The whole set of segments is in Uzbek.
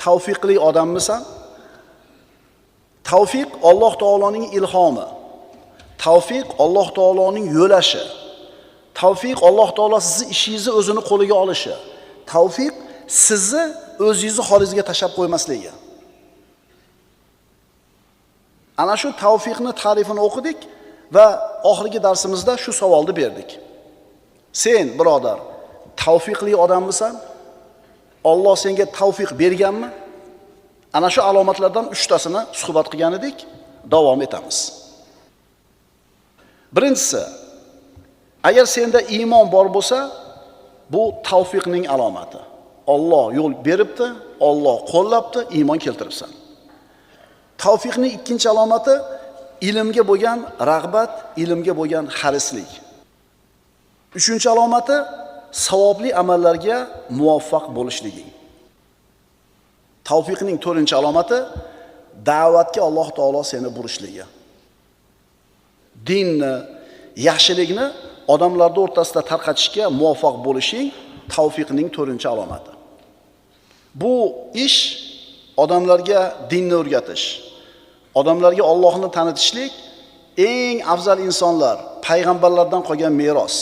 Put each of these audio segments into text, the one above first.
tavfiqli odammisan? Tavfiq Alloh taoloning ilhomi. Tavfiq Alloh taoloning yo'lashi. Tavfiq Alloh taolo sizni ishingizni o'zini qo'liga olishi. Tavfiq sizni o'zingizni holingizga tashab qo'ymasligi. Ana shu tavfiqni ta'rifini o'qidik va oxirgi darsimizda shu savolni berdik. Sen, birodar, tavfiqli odammisan? Alloh senga tavfiq berganmi? Ana shu alomatlardan 3 tasini suhbat qilgan edik, davom etamiz. Birinchisi, agar senda iymon bor bo'lsa, bu tavfiqning alomati. Alloh yo'l beribdi, Alloh qo'llabdi, iymon keltiribsan. Tavfiqning ikkinchi alomati ilmga bo'lgan rag'bat, ilmga bo'lgan harislik. Uchinchi alomati savobli amallarga muvaffaq bo'lishliging. Tavfiqning to'rtinchi alomati da'vatga Alloh taolo seni burishligi. Dinni, yaxshilikni odamlar o'rtasida tarqatishga muvaffaq bo'lishing tavfiqning to'rtinchi alomati. Bu ish odamlarga dinni o'rgatish, odamlarga Allohni tanitishlik eng afzal insonlar, payg'ambarlardan qolgan meros.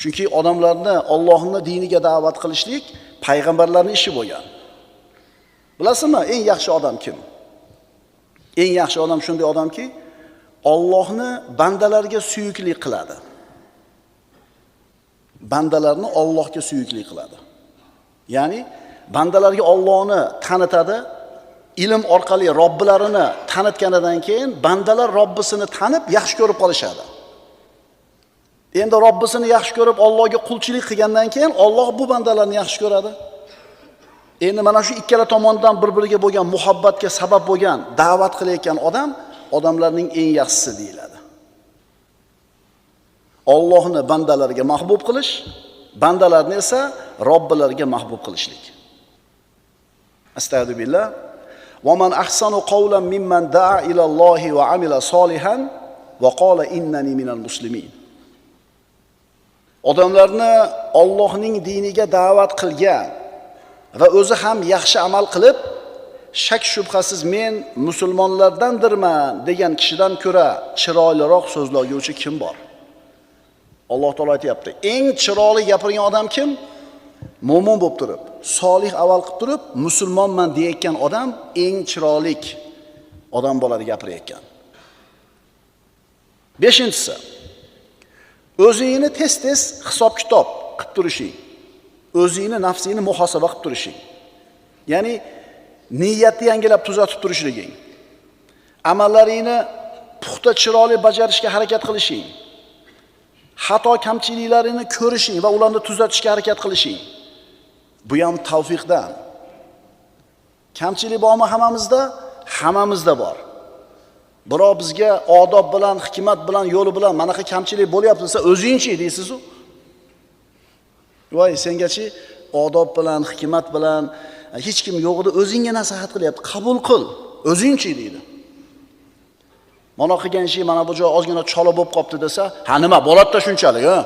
Chunki odamlarni Allohning diniga da'vat qilishlik payg'ambarlarning ishi bo'lgan. Bilasizmi, eng yaxshi odam kim? Eng yaxshi odam shunday odamki, Allohni bandalarga suyukli qiladi. Bandalarni Allohga suyukli qiladi. Ya'ni bandalarga Allohni tanitadi, ilm orqali Robbilarini tanitganidan keyin bandalar Robbisini tanib yaxshi ko'rib qolishadi. Endi Robbisini yaxshi ko'rib Allohga qulchilik qilgandan keyin Alloh bu bandalarni yaxshi ko'radi. Endi mana shu ikkala tomondan bir-biriga bo'lgan muhabbatga sabab bo'lgan da'vat qilayotgan odam odamlarning eng yaxshisi deyiladi. Allohni bandalarga mahbub qilish, bandalarni esa Robbilariga mahbub qilishlik. Astagfirullah. Va man ahsanu qawlan mimman da'a ila Allohi va amila solihan va qala innani minal muslimin. Odamlarni Allohning diniga da'vat qilgan va o'zi ham yaxshi amal qilib, shak shubhasiz men musulmonlardandirman degan kishidan ko'ra chiroyliroq so'zlovchi kim bor? Alloh taolo aytayapti. Eng chiroyli gapirgan odam kim? Mo'min bo'lib turib, solih amal qilib turib, musulmonman deyotgan odam eng chiroyli odam bo'ladi gapirayotgan. Beshinchisi, o'zingni tez-tez hisob-kitob qilib turishing. O'zingni nafsingni muhosaba qilib turishing. Ya'ni niyatni yangilab tuzatib turishliging. Amallaringni puxta chiroyli bajarishga harakat qilishing. Xato kamchiliklarini ko'rishing va ularni tuzatishga harakat qilishing. Bu ham tavfiqdan. Kamchilik bormi hammamizda? Hammamizda bor. Biroq bizga odob bilan, hikmat bilan, yo'li bilan manaqa kamchilik bo'lyapti desa, o'zingchi deysiz-ku. Voy, sengachi odob bilan, hikmat bilan hech kim yo'g'ida o'zingga nasihat qilyapti. Qabul qil, o'zingchi deydi. Mana qilgan ish mana bu joy ozgina chola bo'lib qopti desa, ha nima bo'ladi-da shunchalik, ha?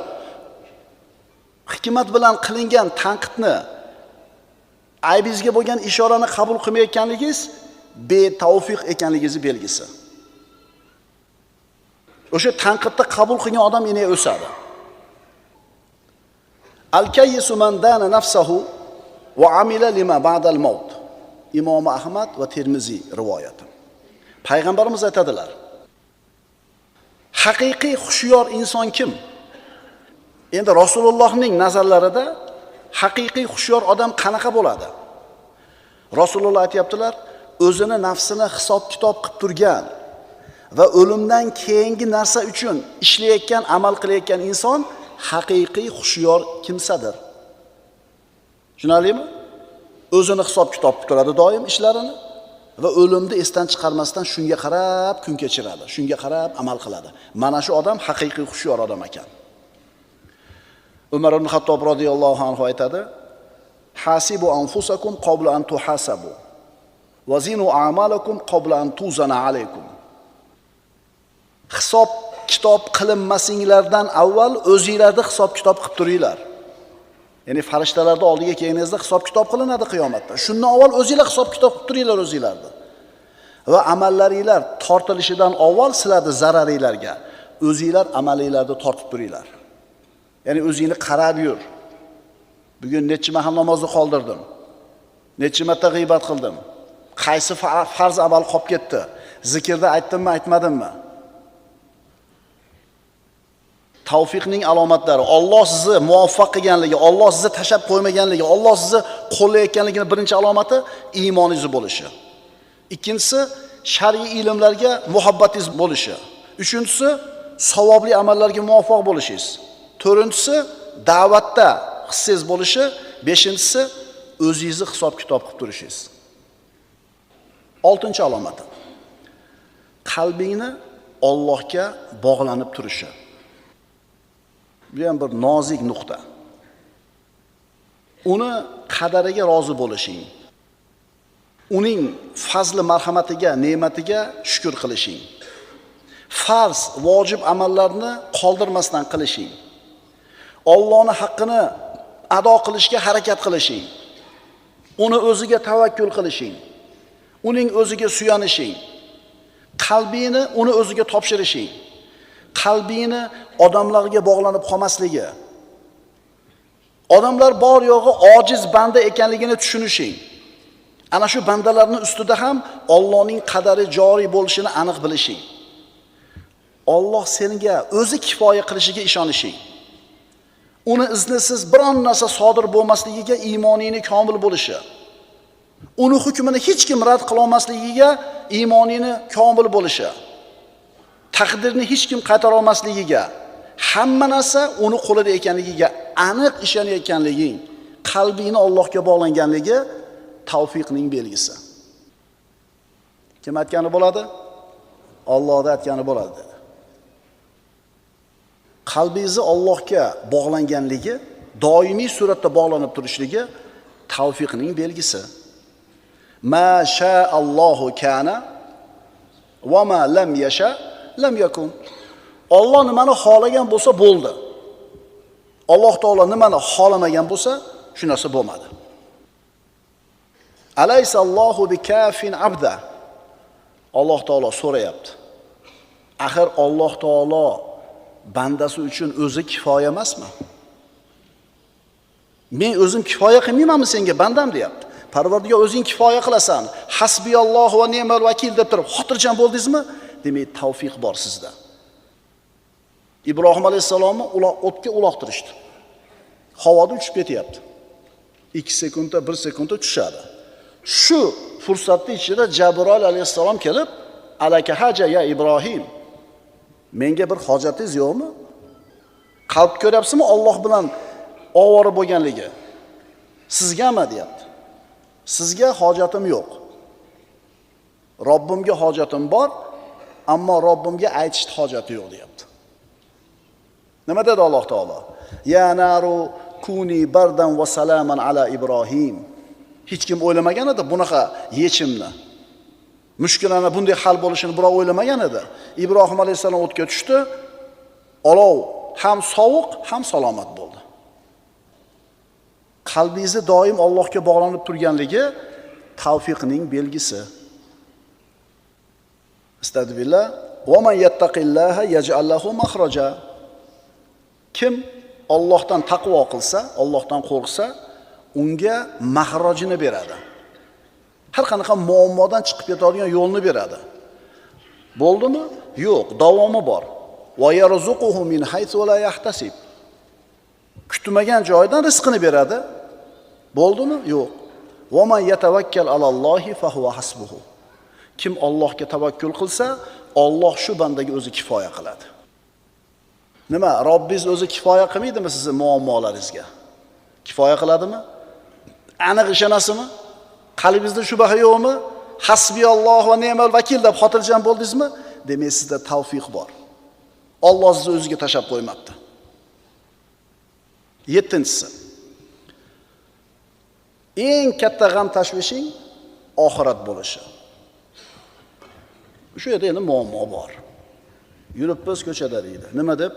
Hikmat bilan qilingan tanqidni, aybingizga bo'lgan ishorani qabul qilmayotganligingiz betavfiq ekanligingizni belgisi. O'sha tanqidni qabul qilgan odam yana o'sadi. Al-kayyisu man dana nafsahu va amila lima ba'dal maut. Imom Ahmad va Termiziy rivoyati. Payg'ambarimiz aytadilar: haqiqiy xushyor inson kim? Endi Rasulullohning nazarlarida haqiqiy xushyor odam qanaqa bo'ladi? Rasululloh aytayaptilar, o'zini nafsini hisob-kitob qilib turgan va o'limdan keyingi narsa uchun ishlayotgan, amal qilayotgan inson haqiqiy xushyor kimsadir. Tushunarlimi? O'zini hisob-kitob qilib turadi doim ishlarini va o'limni esdan chiqarmasdan shunga qarab kun kechiradi, shunga qarab amal qiladi. Mana shu odam haqiqiy xushyor odam ekan. Umar ibn Xattob radhiyallohu anhu aytadi: "Hasibu anfusakum qabla an tuhasabu va zinu a'malakum qabla an tuzana alaykum." Hisob kitob qilinmasinglardan avval o'zingizlarni hisob kitob qilib turinglar. Ya'ni farishtalarni oldiga kelganingizda hisob-kitob qilinadi qiyomatda. Shundan avval o'zingizlar hisob-kitob qilib turinglar o'zingizlarni. Va amallaringlar tortilishidan avval sizlarni zararinglarga o'zingizlar amalinglarni tortib turinglar. Ya'ni o'zingni qarab yur. Bugun necha mahal namozni qoldirdim? Necha marta g'iybat qildim? Qaysi farz amal qolib ketdi? Zikrda aytdimmi, aytmadimmi? Tavfiqning alomatlari, Alloh sizni muvaffaq qilganligi, Alloh sizni tashab qo'ymaganligi, Alloh sizni qo'llayotganligining birinchi alomati iymoningiz bo'lishi. Ikkinchisi, shar'iy ilmlarga muhabbatingiz bo'lishi. Uchinchisi, savobli amallarga muvaffaq bo'lishingiz. To'rtinchisi, da'vatda hissangiz bo'lishi. Beshinchisi, o'zingizni hisob-kitob qilib turishingiz. Oltinchi alomati, qalbingni Allohga bog'lanib turishi. Bu ham bir nozik nuqta. Uni qadariga rozi bo'lishing. Uning fazli marhamatiga, ne'matiga shukr qilishing. Farz, vojib amallarni qoldirmasdan qilishing. Allohning haqqini ado qilishga harakat qilishing. Uni o'ziga tavakkul qilishing. Uning o'ziga suyanishing. Qalbingni uni o'ziga topshirishing. Qalbingni odamlarga bog'lanib qolmasligi. Odamlar bor yo'g'i ojiz banda ekanligini tushunishing. Ana shu bandalarning ustida ham Allohning qadari joriy bo'lishini aniq bilishing. Alloh senga o'zi kifoya qilishiga ishonishing. Uni iznisiz biron narsa sodir bo'lmasligiga iymoningni komil bo'lishi. Uni hukmini hech kim rad qila olmasligiga iymoningni komil bo'lishi. Taqdirni hech kim qaytara olmasligiga, hamma narsa uni qo'lida ekanligiga aniq ishonayotganliging, qalbingni Allohga bog'langanligi tavfiqning belgisi. Kim aytgani bo'ladi? Allohda aytgani bo'ladi dedi. Qalbingizni Allohga bog'langanligi, doimiy suratda bog'lanib turishligi tavfiqning belgisi. Ma sha'allohu kana va ma lam yasha lam yakun. Alloh nimani xohlagan bo'lsa bo'ldi. Alloh taolo nimani xohlamagan bo'lsa, shu narsa bo'lmadi. Alaysallohu bikafin abda. Alloh taolo so'rayapti. Axir Alloh taolo bandasi uchun o'zi kifoya emasmi? Men o'zim kifoya qilmaymanmi senga bandam deyapti. Parvardigor o'zing kifoya qilasan. Hasbiyallohu va ni'mal vakil deb turib xotirjam bo'ldingizmi? Demak, tavfiq bor sizda. Ibrohim alayhisalomni o'tga uloqtirishdi. Havoda uchib ketyapti. 2 sekundda, 1 sekundda tushadi. Shu fursatning ichida Jabroil alayhisalom kelib, "Alaka haja ya Ibrohim. Menga bir hojatingiz yo'qmi? Qalb ko'ryapsizmi Alloh bilan ovora bo'lganligi? Sizgami?" deyapti. Sizga hojatim yo'q. Robbimga hojatim bor, ammo Robbimga aytishga hojati yo'q deyapti. Nima dedi Alloh taolo? Ya naru kuni bardan va salaman ala Ibrohim. Hech kim o'ylamagan edi bunaqa yechimni. Mushkulani bunday hal bo'lishini birov o'ylamagan edi. Ibrohim alayhisalom o'tga tushdi. Olov ham sovuq, ham salomat bo'ldi. Qalbingizni doim Allohga bog'lanib turganligi tavfiqning belgisi. Astagfirullah. Va man yattaqillaha yaj'al lahu makhraja. Kim Allohdan taqvo qilsa, Allohdan qo'rqsa, unga mahrojini beradi. Har qanaqa muammodan chiqib ketadigan yo'lni beradi. Bo'ldimi? Yo'q, davomi bor. Va yarzuquhu min haythu la yahtasib. Kutmagan joydan rizqini beradi. Bo'ldimi? Yo'q. Va man yatawakkal alallohi fa huwa hasbuhu. Kim Allohga tavakkul qilsa, Alloh shu bandaga o'zi kifoya qiladi. Nima? Robbingiz o'zi kifoya qilmaydimi sizning muammolaringizga? Kifoya qiladimi? Aniq ishonasizmi? Qalbingizda shubha yo'qmi? Hasbiyalloh va ni'mal vakil deb xotirjam bo'ldingizmi? Demak, sizda tavfiq bor. Alloh sizni o'ziga tashab qo'ymabdi. 7-si. Eng katta g'am tashvishing oxirat bo'lishi. Shu yerda endi muammo bor. Yuribmiz ko'chada deydi. Nima deb?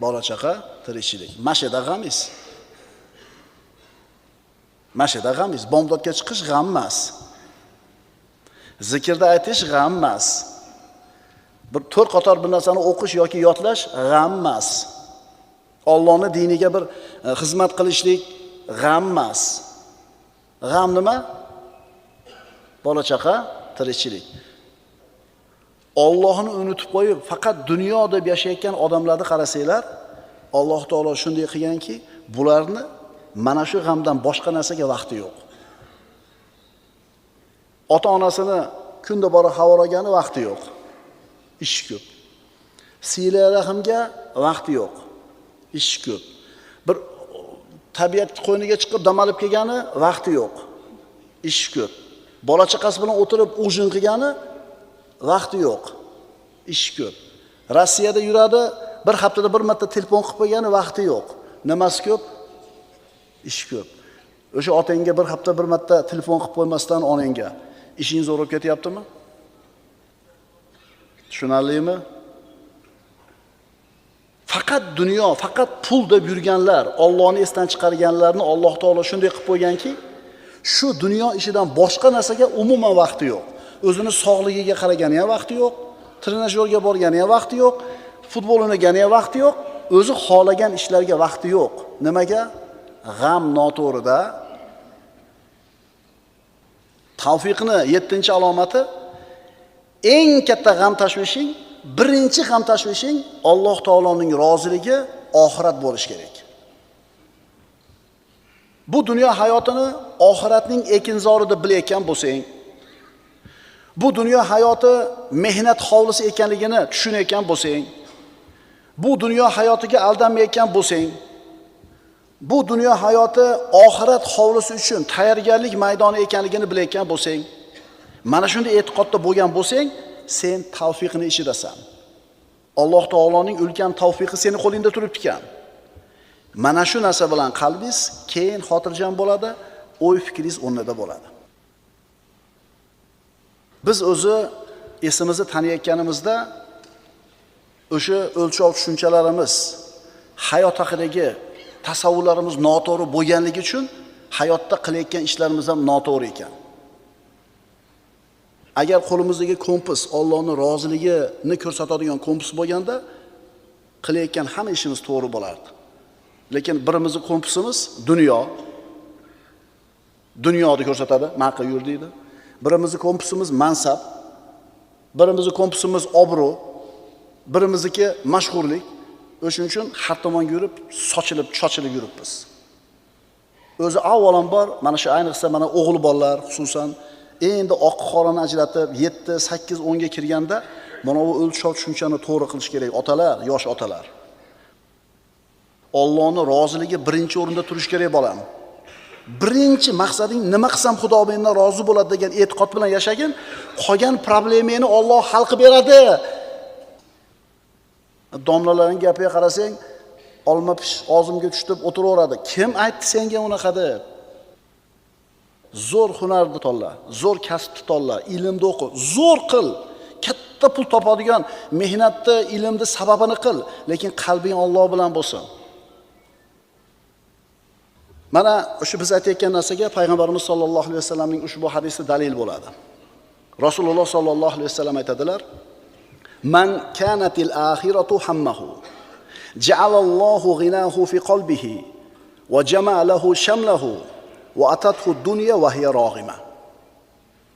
bola chaqa, tirikchilik. Mashada g'amiz. Mashada g'amiz, bomdodga chiqish g'am emas. Zikrda aytish g'am emas. Bir to'rt qator bir narsani o'qish yoki yodlash g'am emas. Allohning diniga bir xizmat qilishlik g'am emas. G'am nima? Bola chaqa, tirikchilik. Allohni unutib qo'yib, faqat dunyo deb yashayotgan odamlarni qarasanglar, Alloh taolo shunday qilganki, bularni mana shu g'amdan boshqa narsaga vaqti yo'q. Ota-onasini kunda borib xabar olgani vaqti yo'q. Ish ko'p. Siyla rahimga vaqti yo'q. Ish ko'p. Bir tabiat qo'yniga chiqib dam olib kelgani vaqti yo'q. Ish ko'p. Bola chaqasi bilan o'tirib ujin qilgani vaqti yo'q. Ish ko'p. Rossiyada yuradi, bir haftada bir marta telefon qilib qo'ygani vaqti yo'q. Nimasi ko'p? Ish ko'p. O'sha otangga bir hafta bir marta telefon qilib qo'ymasdan onangga ishing zo'r bo'lib ketyaptimi? Tushunarlimi? Faqat dunyo, faqat pul deb yurganlar, Allohni esdan chiqarganlarni Alloh taolo shunday qilib qo'yganki, shu dunyo ishidan boshqa narsaga umuman vaqti yo'q. O'zini sog'ligiga qaragani ham vaqti yo'q, trenajyorga borgani ham vaqti yo'q, futbol o'ynagani ham vaqti yo'q, o'zi xolagan ishlarga vaqti yo'q. Nimaga? G'am noto'g'rida. Tavfiqni 7-alomati eng katta g'am tashvishing, birinchi g'am tashvishing Alloh taoloning roziligi, oxirat bo'lish kerak. Bu dunyo hayotini oxiratning ekinzori deb bilayotgan bo'lsang, bu dunyo hayoti mehnat hovlisi ekanligini tushunayotgan bo'lsang, bu dunyo hayotiga aldanmayotgan bo'lsang, bu dunyo hayoti oxirat hovlisi uchun tayyorgarlik maydoni ekanligini bilayotgan bo'lsang, mana shunday e'tiqodda bo'lgan bo'lsang, sen tavfiqni ishidasan. Alloh taoloning ulkan tavfiqi seni qo'lingda turibdi ekan. Mana shu narsa bilan qalbingiz keyin xotirjam bo'ladi, o'y fikringiz o'rnida bo'ladi. Biz o'zi esimizni taniyotganimizda o'sha o'lchov tushunchalarimiz, hayot haqidagi tasavvurlarimiz noto'g'ri bo'lganligi uchun hayotda qilayotgan ishlarimiz ham noto'g'ri ekan. Agar qo'limizdagi kompas Allohning roziligini ko'rsatadigan kompas bo'lganda, qilayotgan hamma ishimiz to'g'ri bo'lardi. Lekin birimizning kompasimiz dunyo. Dunyoni ko'rsatadi, ma'qul yur deydi. Birimizning kompasimiz mansab, birimizning kompasimiz obro', birimizniki mashhurlik. O'shuning uchun har tomonga yurib, chochilib yuribmiz. O'zi avvalambor mana shu ayniqsa mana o'g'il bolalar xususan endi oq qorani ajratib 7, 8, 10 ga kirganda mana bu o'lchov tushunchani to'g'ri qilish kerak otalar, yosh otalar. Allohning roziligi birinchi o'rinda turish kerak bolam. Birinchi maqsading nima qilsam Xudo mendan rozi bo'ladi degan e'tiqod bilan yashagin, qolgan problemani Alloh hal qilib beradi. Domlalarning gapiga qarasang, olma pish og'zimga tushib o'tiraveradi. Kim aytdi senga unaqa deb? Zo'r hunarni tanla, zo'r kasbni tanla, ilmni o'qi, zo'r qil. Katta pul topadigan mehnatni, ilmni sababini qil, lekin qalbing Alloh bilan bo'lsin. Mana o'sha biz aytayotgan narsaga payg'ambarimiz sollallohu alayhi vasallamning ushbu hadisi dalil bo'ladi. Rasululloh sollallohu alayhi vasallam aytadilar: "Man kanatil akhiratu hammahu, ja'alallohu ghinahu fi qalbihi wa jama'alahu shamlahu va atathu dunya va hiya raghima."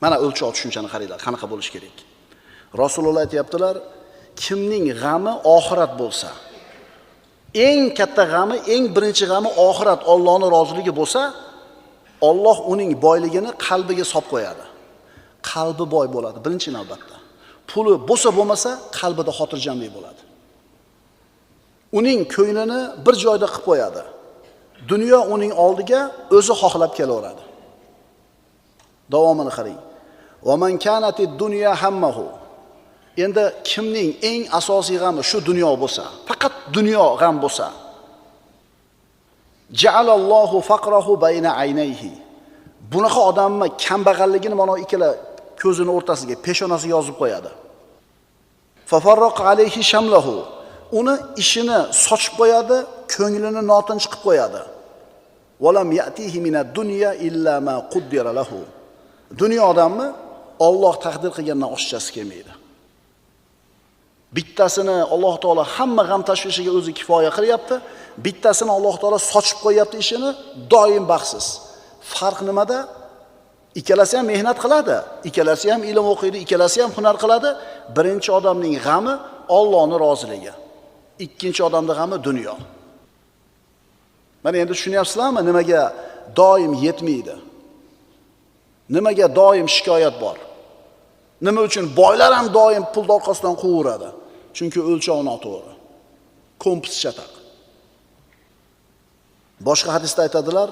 Mana o'lchov tushunchani qaranglar, qanaqa bo'lish kerak. Rasululloh aytayaptilar, kimning g'ami oxirat bo'lsa, eng katta g'ami, eng birinchi g'ami oxirat, Allohning roziligi bo'lsa, Alloh uning boyligini qalbiga solib qo'yadi. Qalbi boy bo'ladi birinchi navbatda. Puli bo'lsa bo'lmasa, qalbida xotirjamlik bo'ladi. Uning ko'nglini bir joyda qilib qo'yadi. Dunyo uning oldiga o'zi xohlab kelaveradi. Davomini qarang. Va man kanati dunya hammahu. Endi kimning eng asosiy g'ami shu dunyo bo'lsa, faqat dunyo g'am bo'lsa, ja'alallohu faqrahu bayna aynayhi. Bunaqa odamni kambag'alligini mana ikkala ko'zini o'rtasiga, peshonasiga yozib qo'yadi. Fafarraq alayhi shamlahu. uni ishini sochib qo'yadi, ko'nglini notinch qilib qo'yadi. Walam ya'tihi minad dunya illa ma quddira lahu. Dunyodanmi Alloh taqdir qilgandan oshchasi kelmaydi. Bittasini Alloh taolo hamma g'am tashvishiga o'zi kifoya qilyapti, bittasini Alloh taolo sochib qo'yapti ishini, doim baxtsiz. Farq nimada? Ikkalasi ham mehnat qiladi, ikkalasi ham ilm o'qiydi, ikkalasi ham hunar qiladi. Birinchi odamning g'ami Allohning roziligi. Ikkinchi odamning g'ami dunyo. Mana endi tushunyapsizlarmi nimaga doim yetmaydi? Nimaga doim shikoyat bor? Nima uchun boylar ham doim pul orqasidan quvaveradi? Chunki o'lchov noto'g'ri. Kompis chataq. Boshqa hadisda aytadilar: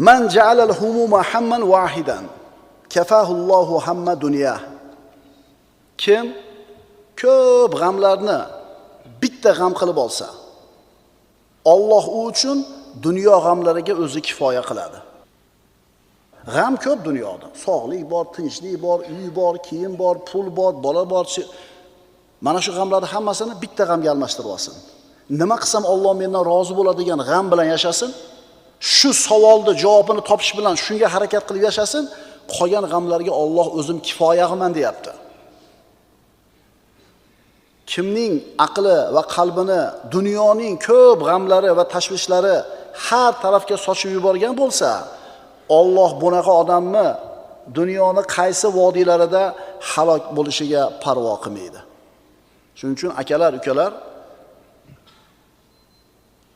"Man ja'ala al-humuma hamman wahidan, kafahu Allahu hamma dunya." Kim ko'p g'amlarni bitta g'am qilib olsa, Alloh u uchun dunyo g'amlariga o'zi kifoya qiladi. G'am ko'p dunyoda. Sog'lik bor, tinchlik bor, uy bor, kiyim bor, pul bor, bola bor. Mana shu g'amlarning hammasini bitta g'amga almashtirib olsin. Nima qilsam Alloh mendan rozi bo'ladigan g'am bilan yashasin. Shu savolni javobini topish bilan shunga harakat qilib yashasin. Qolgan g'amlarga Alloh o'zim kifoya qilaman deyapti. Kimning aqli va qalbini dunyoning ko'p g'amlari va tashvishlari har tarafga sochib yuborgan bo'lsa, Alloh bunaqa odamni dunyoni qaysi vodiylarida halok bo'lishiga parvo qilmaydi. Shuning uchun akalar, ukalar,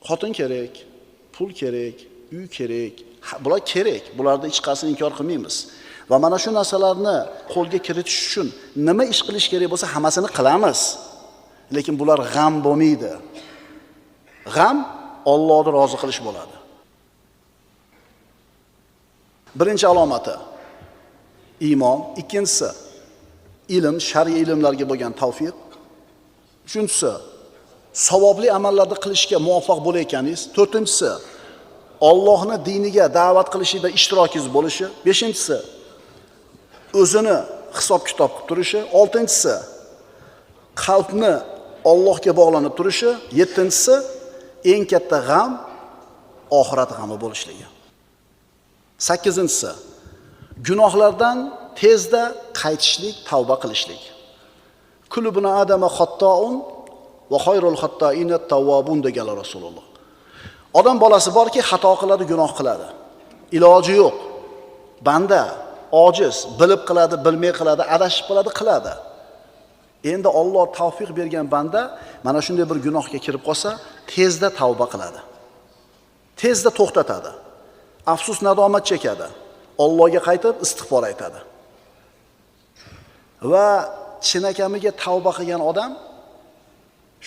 xotin kerak, pul kerak, uy kerak, bular kerak. Bularni hech qaysini inkor qilmaymiz. Va mana shu narsalarni qo'lga kiritish uchun nima ish qilish kerak bo'lsa, hammasini qilamiz. Lekin bular g'am bo'lmaydi. G'am Allohni rozi qilish bo'ladi. Birinchi alomati iymon, ikkinchisi ilm, shar'iy ilmlarga bo'lgan tavfiq. Uchinchisi savobli amallarni qilishga muvaffaq bo'layotganingiz. To'rtinchisi Allohning diniga da'vat qilishida ishtirokingiz bo'lishi. Beshinchisi o'zini hisob-kitob qilib turishi. Oltinchisi qalbni Allohga bog'lanib turishi. Yettinchisi eng katta g'am oxirat g'ami bo'lishligi. Sakkizinchisi gunohlardan tezda qaytishlik, tavba qilishlik. Kullu bani adama xattoun va xayrul xattoina tawwabun deganlar Rasululloh. Odam bolasi borki, xato qiladi, gunoh qiladi. Iloji yo'q. Banda ojiz, bilib qiladi, bilmay qiladi, adashib qiladi. Endi Alloh tavfiq bergan banda mana shunday bir gunohga kirib qolsa, tezda tavba qiladi. Tezda to'xtatadi. Afsus, nadomat chekadi. Allohga qaytib istig'for aytadi. Va chinakamiga tavba qilgan odam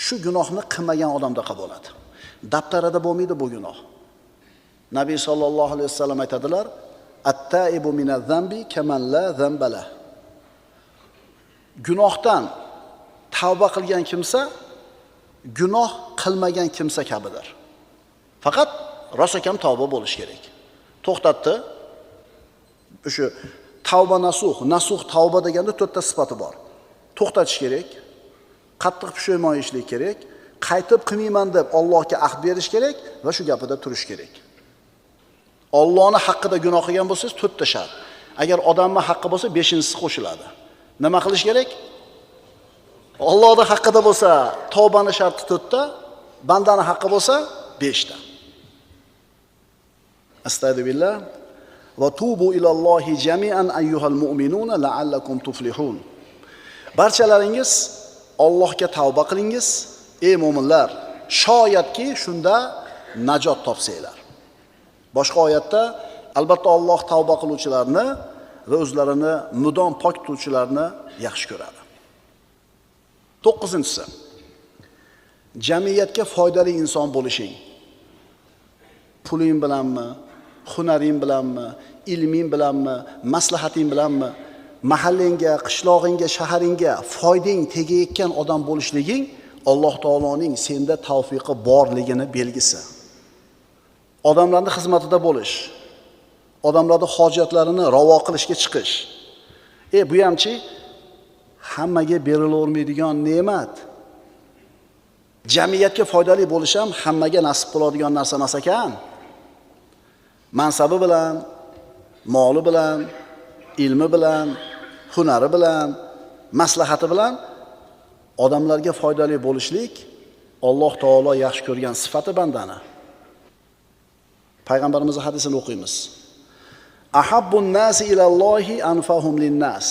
shu gunohni qilmagan odamdaqa bo'ladi. Daftarida bo'lmaydi bu gunoh. Nabiy sallallohu alayhi vasallam aytadilar: "At-taibu minaz-zambi kaman la zambala." Gunohdan tavba qilgan kimsa gunoh qilmagan kimsa kabidir. Faqat rosakam tavba bo'lish kerak. To'xtatdi. O'sha tavba nasuh tavba deganda 4 ta sifati bor. To'xtatish kerak, qattiq pushaymonlik kerak, qaytib qilmayman deb Allohga ahd berish kerak va shu gapida turish kerak. Allohning haqqida gunoh qilgan bo'lsangiz 4 ta shart. Agar odamning haqqi bo'lsa 5-inchisi qo'shiladi. Nima qilish kerak? Allohning haqqida bo'lsa tavbaning sharti 4 ta, bandaning haqqi bo'lsa 5 ta. Astagfirullah va tubu ilallohi jami'an ayyuhal mu'minuna la'allakum tuflihun. Barchalaringiz Allohga tavba qilingiz, ey mu'minlar, shoyatki shunda najot topsanglar. Boshqa oyatda albatta Alloh tavba qiluvchilarni va o'zlarini mudom pok tutuvchilarni yaxshi ko'radi. 9-inchisi jamiyatga foydali inson bo'lishing. Puling bilanmi, hunaring bilanmi, ilming bilanmi, maslahating bilanmi, mahallangga, qishlog'ingga, shaharingga foydang tegayotgan odam bo'lishliging Alloh taoloning senda tavfiqi borligini belgisi. Odamlarning xizmatida bo'lish, odamlarning hojatlarini ravo qilishga chiqish. Bu hamchi hammaga berilavermaydigan ne'mat. Jamiyatga foydali bo'lish ham hammaga nasib bo'ladigan narsa emas ekan. Mansabi bilan, moli bilan, ilmi bilan, hunari bilan, maslahati bilan odamlarga foydali bo'lishlik Alloh taolo yaxshi ko'rgan sifati bandani. Payg'ambarimizning hadisini o'qiymiz. Ahabbun nasi ilallohi anfahum linnas.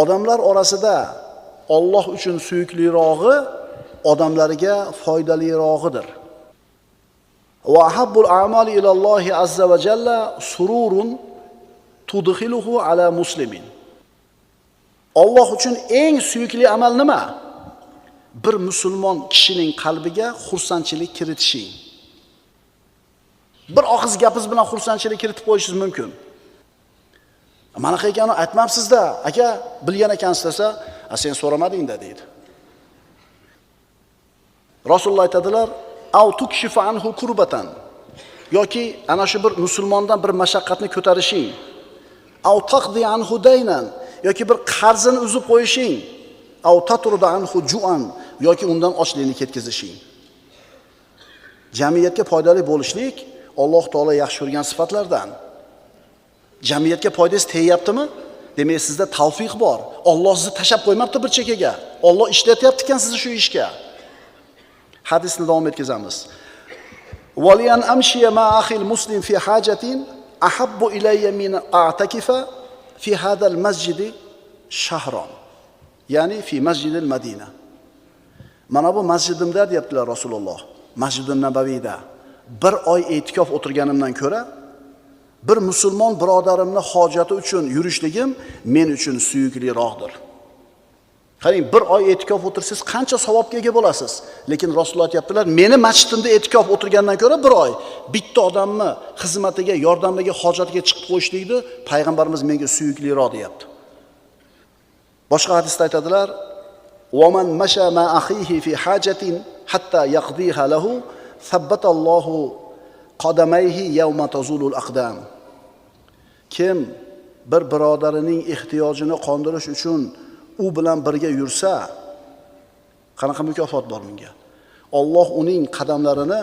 Odamlar orasida Alloh uchun suyuklirog'i odamlarga foydalirog'idir. Va ahabbul a'mali ilallohi azza va jalla sururun tudkhiluhu ala muslimin. Alloh uchun eng suyukli amal nima? Bir musulmon kishining qalbiga xursandchilik kiritishing. Bir og'iz gapingiz bilan xursandchilik kiritib qo'yishingiz mumkin. Mana ekanini aytmabsiz-da, aka, bilgan ekansiz desa, sen so'ramading-da deydi. Rasululloh aytadilar: "Au tukshifa anhu kurbatan." yoki ana shu bir musulmondan bir mashaqqatni ko'tarishing. Au taqdi anhu daynan, yoki bir qarzini uzib qo'yishing. Au tatruda anhu ju'an, yoki undan ochlikni ketkazishing. Jamiyatga foydali bo'lishlik Alloh taolo yaxshi ko'rgan sifatlardan. Jamiyatga foydasi tegyaptimi? Demak, sizda tavfiq bor. Alloh sizni tashab qo'ymabdi bir chekkaga. Alloh ishlatyapti ekan sizni shu ishga. Hadisni davom etkazamiz. Waliyan amshiya ma akhil muslim fi hajatin ahabbu ilayya min a'takifa fi hadha al-masjid shahran. Ya'ni fi masjid al-Madina. Mana bu masjidimda deyaptilar Rasululloh. Masjid-un Nabaviyda bir oy e'tikof o'tirganimdan ko'ra bir musulmon birodarimni hojati uchun yurishligim men uchun suyukliroqdir. Qarang, bir oy e'tikof o'tirsangiz qancha savobga ega bo'lasiz. Lekin Rasululloh aytibdilar, meni masjidimda e'tikof o'tirgandan ko'ra bir oy bitta odamni xizmatiga, yordamiga, hojatiga chiqib qo'yishlikni payg'ambarimiz menga suyukliroq deyapti. Boshqa hadisda aytadilar: "Wa man masha ma akhihi fi hajatin hatta yaqdiha lahu, thabbatallohu qadamayhi yawma tazulul aqdam." Kim bir birodarining ehtiyojini qondirish uchun u bilan birga yursa, qanaqa mukofot bor bunga? Alloh uning qadamlarini,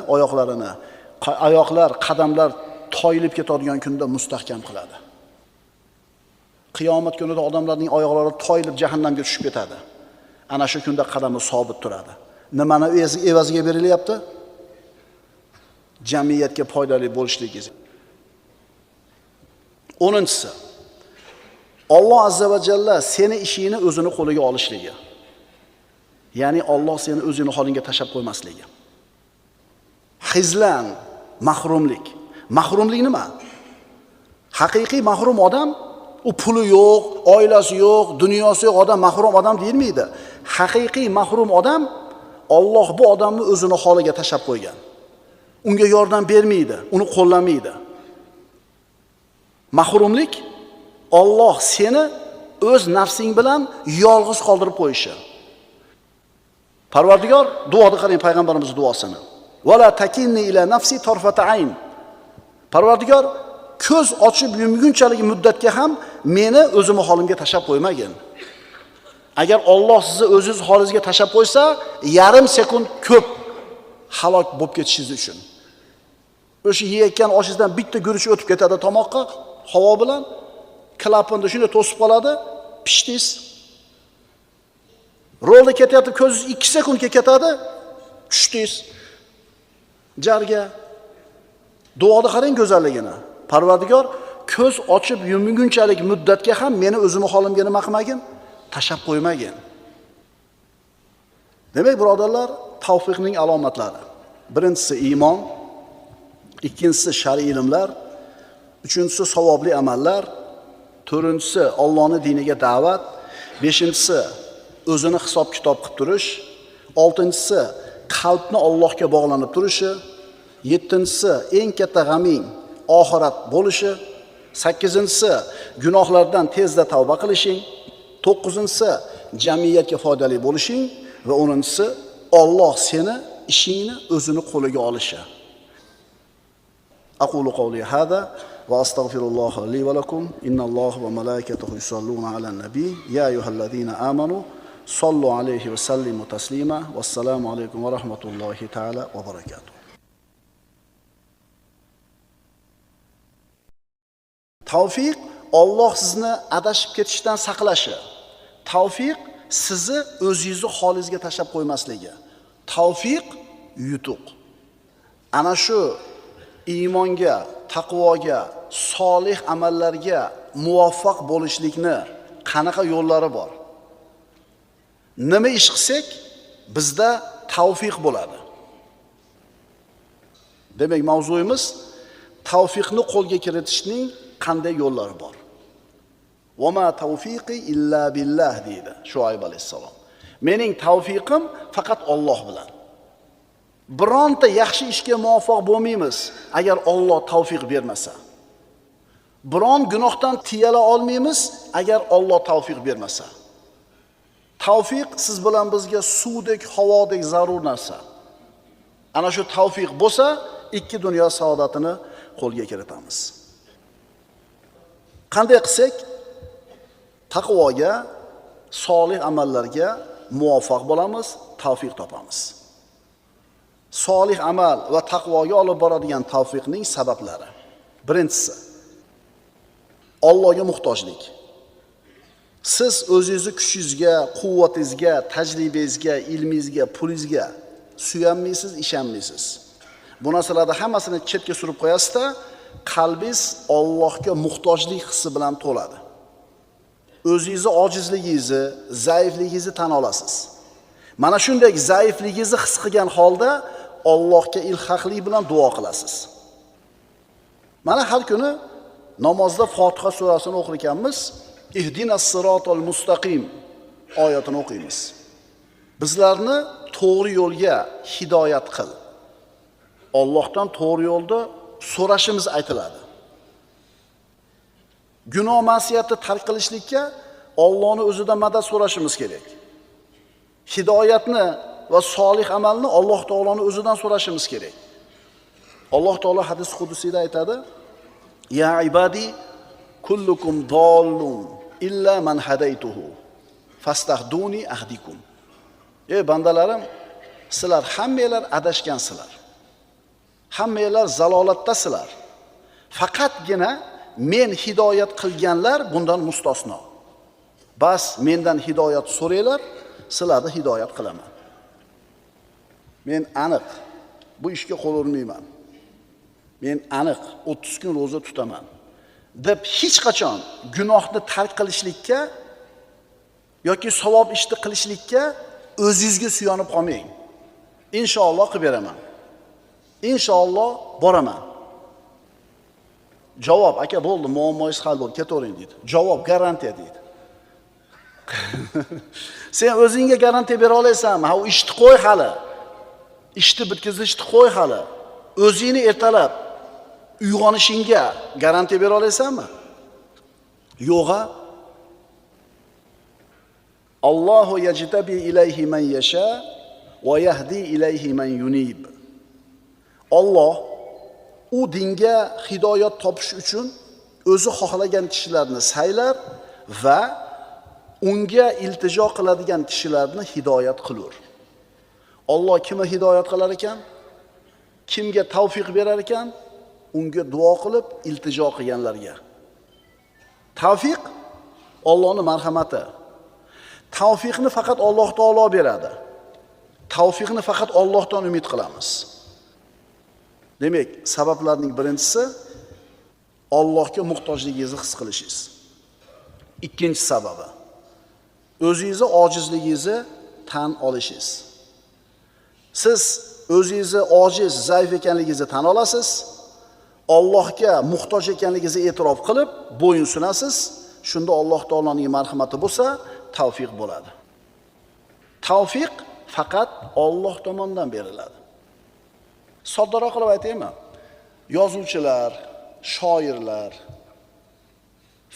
oyoqlar, qadamlar toyilib ketadigan kunda mustahkam qiladi. Qiyomat kunida odamlarning oyoqlari toyilib jahannamga tushib ketadi. Ana shu kunda qadami sobit turadi. Nimani evaziga berilyapti? Jamiyatga foydali bo'lishligingiz. 10-si. Alloh azza va jalla seni ishingni o'zini qo'liga olishligi. Ya'ni Alloh seni o'zini holingga tashab qo'ymasligi. Xizlan, mahrumlik. Mahrumlik nima? Haqiqiy mahrum odam u puli yo'q, oilasi yo'q, dunyosi yo'q odam mahrum odam deyilmaydi. Haqiqiy mahrum odam Alloh bu odamni o'zini holiga tashab qo'ygan. Unga yordam bermaydi, uni qo'llamaydi. Mahrumlik Alloh seni o'z nafsing bilan yolg'iz qoldirib qo'yishi. Parvardigor, duoda qarang payg'ambarimizning duosini. Wala takinni ila nafsi tarfata ayn. Parvardigor, ko'z ochib yumgunchalik muddatga ham meni o'zim holimga tashab qo'ymagin. Agar Alloh sizni o'zingiz holingizga tashab qo'ysa, yarim sekund ko'p halok bo'lib ketishingiz uchun. O'sha yeyotgan oshingizdan bitta guruch o'tib ketadi tomoqqa, havo bilan klaponni shunday to'sib qoladi, pishdingiz. Rolda ketyapti, ko'zingiz 2 sekundga ketadi, tushdingiz. Jarga. Duoda qarang go'zalligini. Parvardigor, ko'z ochib yumgunchalik muddatga ham meni o'zim holimga nima qilmagin? Tashab qo'ymagin. Demak, birodarlar, tavfiqning alomatlari. Birinchisi iymon, ikkinchisi shar'iy ilmlar, uchinchisi savobli amallar, to'rtinchisi Allohning diniga da'vat, beshinchisi o'zini hisob-kitob qilib turish, oltinchisi qalbni Allohga bog'lanib turishi, yettinchisi eng katta g'aming oxirat bo'lishi, sakkizinchisi gunohlardan tezda tavba qilishing, to'qqizinchisi jamiyatga foydali bo'lishing va 10-si Alloh seni ishingni o'zini qo'liga olishi. Aqulu qawli hada va astaghfirulloh li va lakum. Innalloha va malaikatahu yusalluna alan nabiy ya ayyuhallazina amanu Sollu alayhi va sallimu taslima. Vassalomu alaykum va rahmatullohi taala va barakatuh. Tavfiq Alloh sizni adashib ketishdan saqlashi. Tavfiq sizni o'zingizni holingizga tashlab qo'ymasligi. Tavfiq yutuq. Ana shu iymonga, taqvoga, solih amallarga muvaffaq bo'lishlikni qanaqa yo'llari bor? Nima ish qilsak bizda tavfiq bo'ladi. Demak, mavzuyimiz tavfiqni qo'lga kiritishning qanday yo'llari bor? Va ma tavfiqi illa billah deydi Shuayb alayhisalom. Mening tavfiqim faqat Alloh bilan. Bironta yaxshi ishga muvaffaq bo'lmaymiz agar Alloh tavfiq bermasa. Biron gunohdan tiyala olmaymiz agar Alloh tavfiq bermasa. Tavfiq siz bilan bizga suvdek, havodek zarur narsa. Ana shu tavfiq bo'lsa, ikki dunyo saodatini qo'lga kiritamiz. Qanday qilsak taqvoga, solih amallarga muvaffaq bo'lamiz, tavfiq topamiz. Solih amal va taqvoga olib boradigan tavfiqning sabablari. Birinchisi Allohga muhtojlik. Siz o'zingizni kuchingizga, quvvatingizga, tajribangizga, ilmingizga, pulingizga suyanmaysiz, ishonmaysiz. Bu narsalarni hammasini chetga surib qo'yasiz-da, qalbingiz Allohga muhtojlik hissi bilan to'ladi. O'zingizni ojizligingizni, zaifligingizni tan olasiz. Mana shunday zaifligingizni his qilgan holda Allohga ilhaqlik bilan duo qilasiz. Mana har kuni namozda Fotiha surasini o'qir ekanmiz, ihdinas sirotol mustaqim oyatini o'qiymiz. Bizlarni to'g'ri yo'lga hidoyat qil. Allohdan to'g'ri yo'lda so'rashimiz aytiladi. Gunoh ma'siyatni tark qilishlikka Allohning o'zidan madad so'rashimiz kerak. Hidoyatni va solih amalni Alloh taoloning o'zidan so'rashimiz kerak. Alloh taolo hadis qudusiyda aytadi: "Ya ibadi kullukum dallun illa man hadaytuhu fastahduni ahdikum." Ey bandalarim, sizlar hammanglar adashgansizlar. Hammanglar zalolatdasizlar. Faqatgina men hidoyat qilganlar bundan mustasno. Bas mendan hidoyat so'ranglar, sizlarni hidoyat qilaman. Men aniq bu ishga qo'l urmayman. Men aniq 30 kun roza tutaman deb hech qachon gunohni tark qilishlikka yoki savob ishni qilishlikka o'zingizga suyanib qolmang. Inshaalloh qilib beraman. Inshaalloh boraman. Javob: aka bo'ldi, muammoingiz hal bo'ldi, ketavering deydi. Javob: garantiya deydi. Sen o'zingga garantiya bera olaysanmi? Ha, u ishni qo'y hali. Ishni bitkazishni qo'y hali. O'zingni ertalab uyg'onishingga garantiya bera olaysanmi? Yo'g'a. Allohu yajtabi ilayhi man yasha va yahdi ilayhi man yunib. Alloh u dinga hidoyat topish uchun o'zi xohlagan kishilarni saylar va unga iltijo qiladigan kishilarni hidoyat qilur. Alloh kimga hidoyat qilar ekan? Kimga tavfiq berar ekan? Unga duo qilib iltijo qilganlarga. Tavfiq Allohning marhamati. Tavfiqni faqat Alloh taolo beradi. Tavfiqni faqat Allohdan umid qilamiz. Demak, sabablarning birinchisi Allohga muhtojligingizni his qilishingiz. Ikkinchi sababi o'zingizni ojizligingizni tan olishingiz. Siz o'zingizni ojiz, zaif ekanligingizni tan olasiz. Allohga muhtoj ekanligingizni e'tirof qilib, bo'yin sunasiz. Shunda Alloh taoloning marhamati bo'lsa, tavfiq bo'ladi. Tavfiq faqat Alloh tomonidan beriladi. Soddaroq qilib aytaymi? Yozuvchilar, shoirlar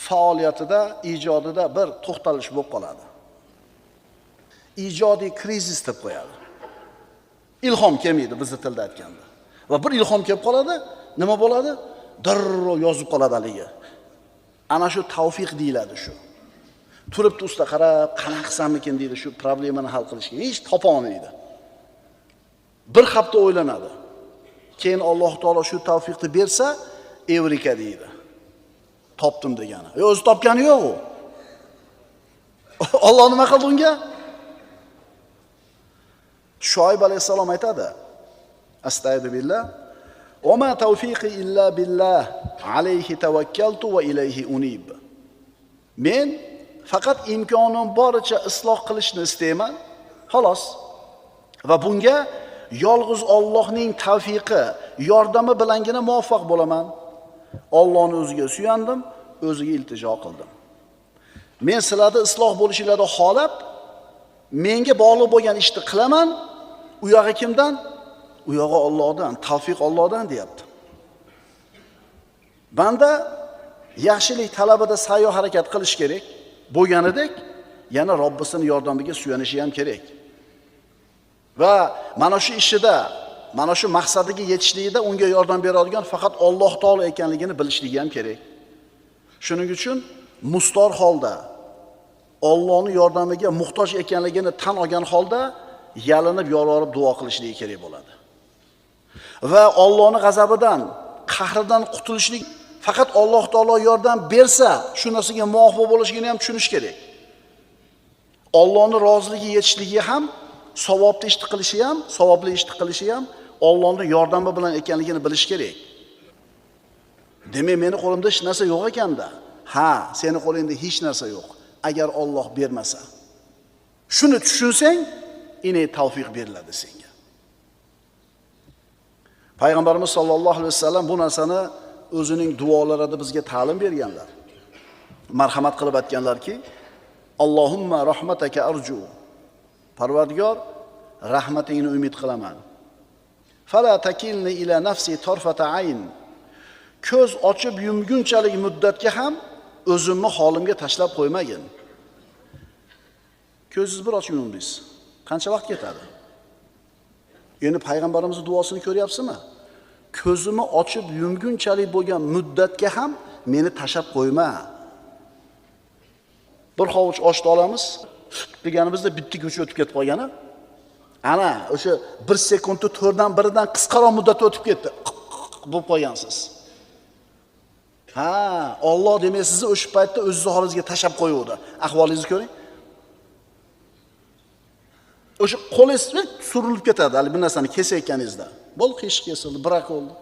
faoliyatida, ijodida bir to'xtalish bo'lib qoladi. Ijodiy krizis deb qo'yadi. Ilhom kelmaydi bizning tilda aytganda. Va bir ilhom kelib qoladi, nima bo'ladi? Darrov yozib qoladi haligi. Ana shu tavfiq deyiladi shu. Turibdi usta qarab, qanaqa qilsammikin deydi shu problemani hal qilishga. Hech topa olmaydi. Bir hafta o'ylanadi. Keyin Alloh taolo shu tavfiqni bersa, evrika deydi. Topdim degani. O'zi topgani yo'q u. Alloh nima qildi unga? Shoyib alayhisalom aytadi: Astagfirullah. "Va ma tawfiqi illa billah, alayhi tawakkaltu va ilayhi unib." Men faqat imkonim boricha isloh qilishni istayman. Xolos. Va bunga yolg'iz Allohning tavfiqi, yordami bilangina muvaffaq bo'laman. Allohning o'ziga suyandim, o'ziga iltijo qildim. Men sizlarni isloh bo'lishinglarni xolab, menga bog'liq bo'lgan ishni qilaman. U yog'i kimdan? U yog'i Allohdan, tavfiq Allohdan deyapti. Banda yaxshilik talabida sa'yo harakat qilish kerak. Bo'lganidek, yana Robbisining yordamiga suyanishi ham kerak. Va mana shu ishida, mana shu maqsadiga yetishlikda unga yordam beradigan faqat Alloh taolo ekanligini bilishligi ham kerak. Shuning uchun mustor holda Allohning yordamiga muhtoj ekanligini tan olgan holda yalinib, yolvorib duo qilishligi kerak bo'ladi. Va Allohning g'azabidan, qahridan qutulishlik faqat Alloh taolo yordam bersa, shu narsaga muvofiq bo'lishini ham tushunish kerak. Allohning roziligiga yetishligi ham, savobli ish qilishi ham, savobli ish qilishi ham Allohning yordami bilan ekanligini bilish kerak. Demak, meni qo'limda hech narsa yo'q ekanda. Ha, seni qo'lingda hech narsa yo'q. Agar Alloh bermasa. Shuni tushunsang, ine tavfiq beriladi senga. Payg'ambarimiz sollallohu alayhi vasallam bu narsani o'zining duolarida bizga ta'lim berganlar. Marhamat qilib aytganlarki, Allohumma rahmataka arju. Parvardigor, rahmatingni umid qilaman. Fala takilni ila nafsi tarfata ayn. Ko'z ochib yumgunchalik muddatga ham o'zimni holimga tashlab qo'ymagin. Ko'zingizni bir ochib yumdingiz. Qancha vaqt ketadi? Endi payg'ambarimizning duosini ko'ryapsizmi? Ko'zimni ochib yumgunchalik bo'lgan muddatga ham meni tashlab qo'yma. Bir hovuch oshni olamiz, deganimizda bitta ko'cha o'tib ketib qolgani. Ana o'sha 1 sekundni 4dan 1dan qisqaroq muddat o'tib ketdi. Bo'lib qolgansiz. Ha, Alloh demak sizni o'sha paytda o'zingiz holingizga tashlab qo'yuvdi. Ahvolingizni ko'ring. O'sha qo'lingiz surilib ketadi, hali bir narsani kesayotganingizda. Bo'l qish kesildi, biroq oldi.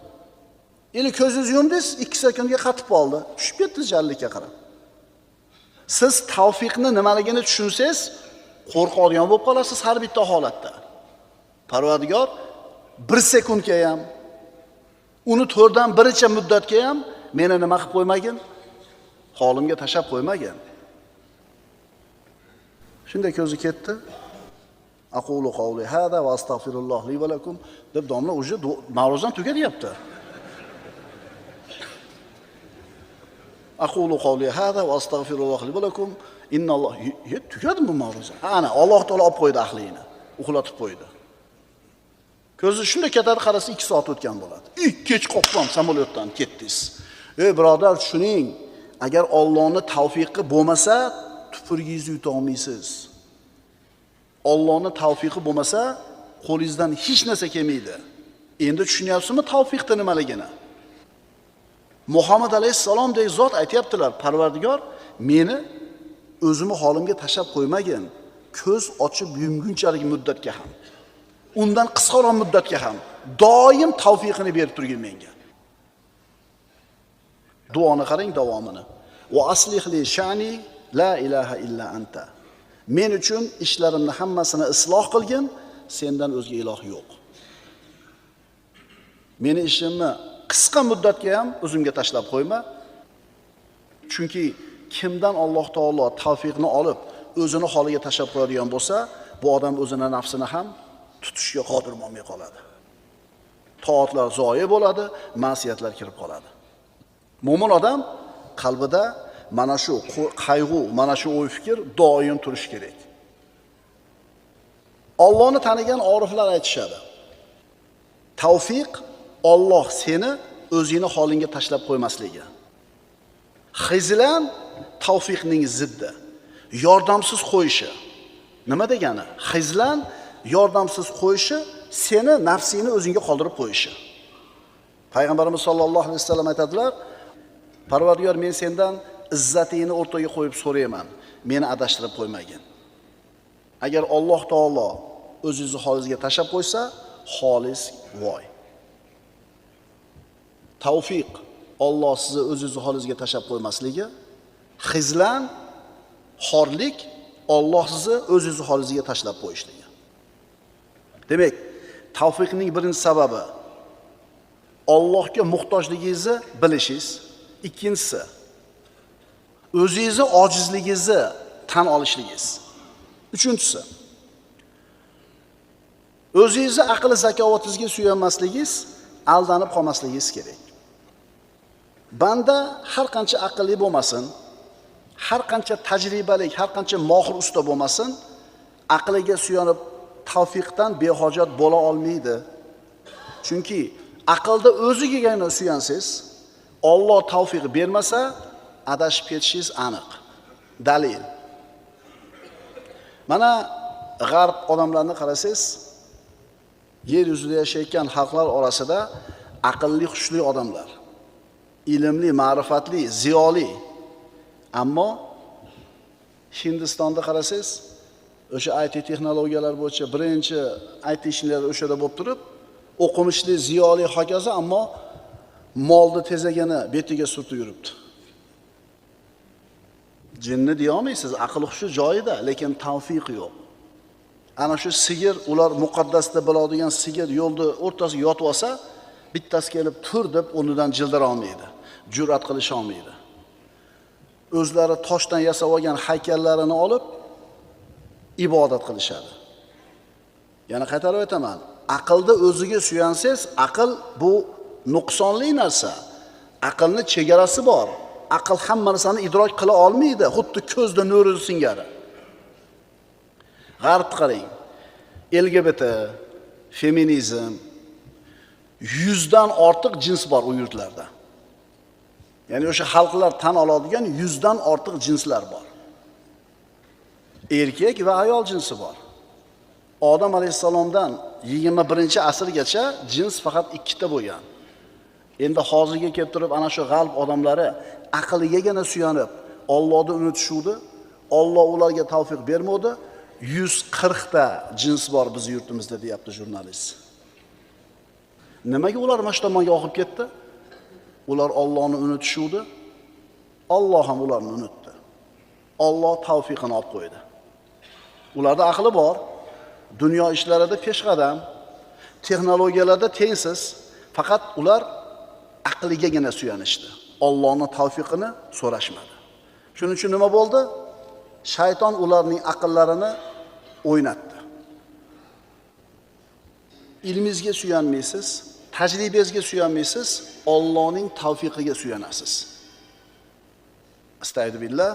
Endi ko'zingizni yumdingiz, 2 sekundga qatib qoldi. Tushib ketdi jarlikka qarab. Siz tavfiqni nimaligini tushunsangiz, qo'rqadigan bo'lib qolasiz har bitta holatda. Parvardigor 1 sekundga ham, uni 4dan 1 muddatga ham meni nima qilib qo'ymagin? Holimga tashlab qo'ymagin. Shunda ko'zi ketdi. Aqulu qawli hada va astagfirulloh li va lakum deb domla o'zi ma'ruzani tugatyapti. Aqulu qawli hada va astagfirulloh li va lakum innalloh tugadi bu ma'ruza. Ana Alloh taolo olib qo'ydi ahligini, uxlatib qo'ydi. Ko'zi shunda ketadi, qarasa 2 soat o'tgan bo'ladi. Kech qopqon samolyotdan ketdingiz. Ey birodar, tushuning, agar Allohning tavfiqi bo'lmasa, tupurgingizni yuta olmaysiz. Allohning tavfiqi bo'lmasa, qo'lingizdan hech narsa kelmaydi. Endi tushunyapsizmi tavfiqni nimaligini? Muhammad alayhisalomdek zot aytayaptilar, Parvardigor meni o'zimni holimga tashlab qo'ymagin. Ko'z ochib yumgunchalik muddatga ham, undan qisqaroq muddatga ham doim tavfiqini berib turgin menga. Duoni qarang davomini. Va aslih li sha'ni la ilaha illa anta. Men uchun ishlarimni hammasini isloh qilgin, sendan o'zga iloh yo'q. Meni ishimni qisqa muddatga ham o'zimga tashlab qo'yma. Chunki kimdan Alloh taolo tavfiqni olib, o'zini holiga tashlab qo'yadigan bo'lsa, bu odam o'zining nafsini ham tutishga qodir bo'lmay qoladi. Toatlar zoyi bo'ladi, ma'siyatlar kirib qoladi. Mo'min odam qalbida mana shu qayg'u, mana shu o'y fikr doim turish kerak. Allohni tanigan oriflar aytishadi. Tavfiq Alloh seni o'zingni holingga tashlab qo'ymasligi. Xizlan tavfiqning ziddi. yordamsiz qo'yishi. Nima degani? Xizlan yordamsiz qo'yishi seni nafsingni o'zingga qoldirib qo'yishi. Payg'ambarimiz sollallohu alayhi vasallam aytadilar: "Parvardigor, men sendan izzatingni o'rtaga qo'yib so'rayman, meni adashtirib qo'ymagin." Agar Alloh taolo o'zingizni holingizga tashab qo'ysa, xolis voy. Tavfiq Alloh sizni o'zingizni holingizga tashab qo'ymasligi, xizlan xorlik Alloh sizni o'zingizni holingizga tashlab qo'yishligi. Demak, tavfiqning birinchi sababi Allohga muhtojligingizni bilishingiz, ikkinchisi o'zingizni ojizligingizni tan olishligingiz. Uchinchisi o'zingizni aql zakovatingizga suyanmasligingiz, aldanib qolmasligingiz kerak. Banda har qancha aqlli bo'lmasin, har qancha tajribali, har qancha mohir usta bo'lmasin, aqliga suyanib tavfiqdan behojat bo'la olmaydi. Chunki aqlda o'zigagina suyansiz, Alloh tavfiq bermasa, adashib ketishingiz aniq. Dalil. Mana g'arb odamlarini qarasangiz, yer yuzida yashayotgan xalqlar orasida aqlli, xushli odamlar, ilmli, ma'rifatli, ziyoli. Ammo Hindistonda qarasangiz, o'sha IT texnologiyalar bo'yicha birinchi IT ishchilar o'shada bo'lib turib, o'qimishli, ziyoli, hokazo, ammo molni tezagini betiga surtib yuribdi. Jinni deya olmaysiz, aql hushi joyida, lekin tavfiq yo'q. Ana shu sigir, ular muqaddasda biladigan sigir yo'lda o'rtasiga yotib olsa, bittasi kelib tur deb o'rnidan jildira olmaydi, jur'at qilisha olmaydi. O'zlari toshdan yasab olgan haykallarini olib ibodat qilishadi. Yana qaytarib aytaman, aqlda o'ziga suyansangiz, aql bu nuqsonli narsa. Aqlni chegarasi bor. Aql hamma narsani idrok qila olmaydi, xuddi ko'zda nuri singari. G'arbni qarang. LGBT, feminizm, 100 dan ortiq jins bor u yurtlarda. Ya'ni o'sha xalqlar tan oladigan 100 dan ortiq jinslar bor. Erkak va ayol jinsi bor. Odam alayhisalomdan 21-asrgacha jins faqat 2 ta bo'lgan. Endi hozirga kelib turib ana shu g'alb odamlari aqligagina suyanib, Allohni unutishuvdi. Alloh ularga tavfiq bermadi. 140 ta jins bor biz yurtimizda deyapti jurnalist. Nimaga ular mana shu tomonga oqib ketdi? Ular Allohni unutishuvdi. Alloh ham ularni unutdi. Alloh tavfiqini olib qo'ydi. Ularda aqli bor, dunyo ishlarida peshqadam, texnologiyalarda tengsiz, faqat ular aqligagina suyanishdi. Allohning tavfiqini so'rashmadi. Shuning uchun nima bo'ldi? Shayton ularning aqllarini o'ynatdi. Ilmingizga suyanmaysiz, tajribangizga suyanmaysiz, Allohning tavfiqiga suyanasiz. Astagfirullah.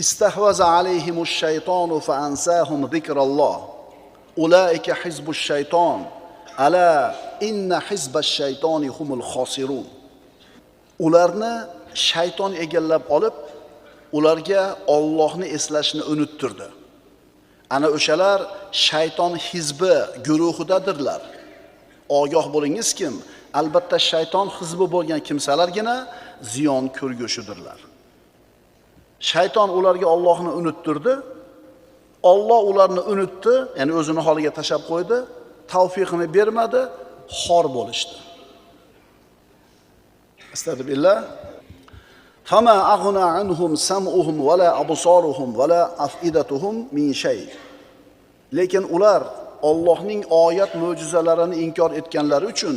Istahvaza alayhimush shaytonu fa ansahum zikralloh. Ulaika hizbush shayton. Ala inna hizbash shaytoni humul khosirun. Ularni shayton egallab olib, ularga Allohni eslashni unuttirdi. Ana o'shalar shayton hizbi guruhidadirlar. Ogoh bo'lingiz kim? Albatta shayton hizbi bo'lgan kimsalargina ziyon ko'rgushidirlar. Shayton ularga Allohni unuttirdi. Alloh ularni unutdi, ya'ni o'zini holiga tashab qo'ydi, tavfiqini bermadi, xor bo'lishdi. Astagfirullah. Fama aghna anhum sam'uhum wala absaruhum wala afidatuhum min shay. Lekin ular Allohning oyat mo'jizalarini inkor etganlari uchun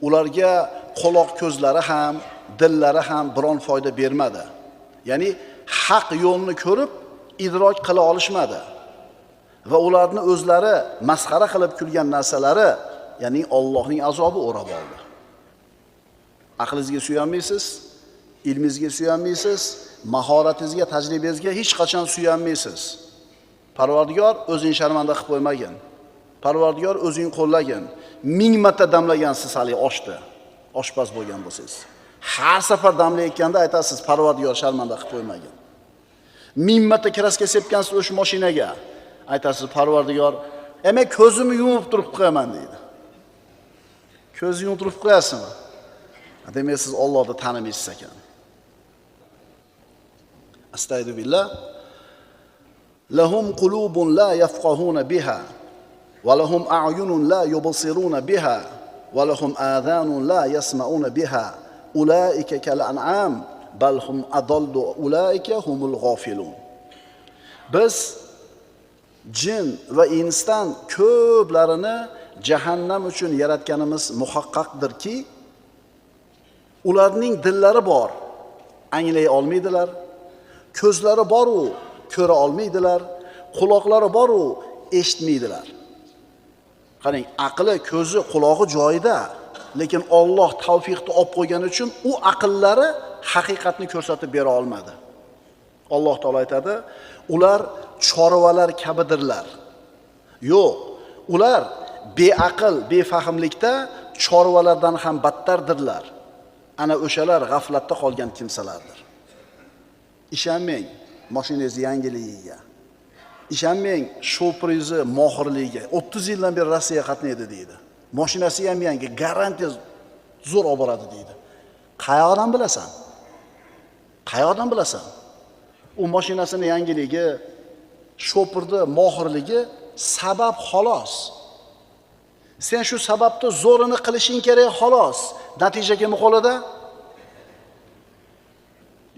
ularga quloq ko'zlari ham, dillari ham biron foyda bermadi. Ya'ni haq yo'lni ko'rib idrok qila olishmadi. Va ularni o'zlari masxara qilib kulgan narsalari, ya'ni Allohning azobi o'rab oldi. Aqlingizga suyanmaysiz, ilmingizga suyanmaysiz, mahoratingizga, tajribangizga hech qachon suyanmaysiz. Parvardigor o'zing sharmanda qilib qo'ymagin. Parvardigor o'zing qo'llagin. 1000 marta damlagansiz hali oshdi. Oshpaz bo'lgan bo'lsangiz. Har safar damlayotganda aytasiz, Parvardigor sharmanda qilib qo'ymagin. 1000 marta kraska sepgansiz o'sha mashinaga. Aytasiz, Parvardigor, "Men ko'zimni yumib turib qo'yaman" deydi. Ko'zni yumib turib qo'yasizmi? Demak, siz Allohni tanimaysiz ekan. Astagfirullah. Lahum qulubun la yafqahuna biha va lahum a'yunun la yubsiruna biha va lahum adhanun la yasma'una biha ulaika kal an'am bal hum adallu ulaika humul ghafilun. Biz jin va insdan ko'plarini jahannam uchun yaratganimiz muhaqqaqdirki, ularning dillari bor, anglay olmaydilar, ko'zlari bor u ko'ra olmaydilar, quloqlari bor u eshitmaydilar. Qarang, aqli, ko'zi, quloqi joyida, lekin Alloh tavfiqni olib qo'ygani uchun u aqllari haqiqatni ko'rsatib bera olmadi. Alloh taolo aytadi, ular chorvalar kabidirlar. Yo'q, ular beaql, befahmlikda chorvalardan ham battardirlar. Ana o'shalar g'aflatda qolgan kimsalardir. Ishonmang, mashinangiz yangiligiga. Ishonmang, shofirizi mohirligiga. 30 yildan beri Rossiyaga qatnaydi deydi. Mashinasi ham yangi, garantiya zo'r olib boradi deydi. Qayoqdan bilasan? Qayoqdan bilasan? U mashinasini yangiligi, shofirni mohirligi sabab xolos. Sen shu sababni zo'rini qilishing kerak xolos. Natija kim qo'lida?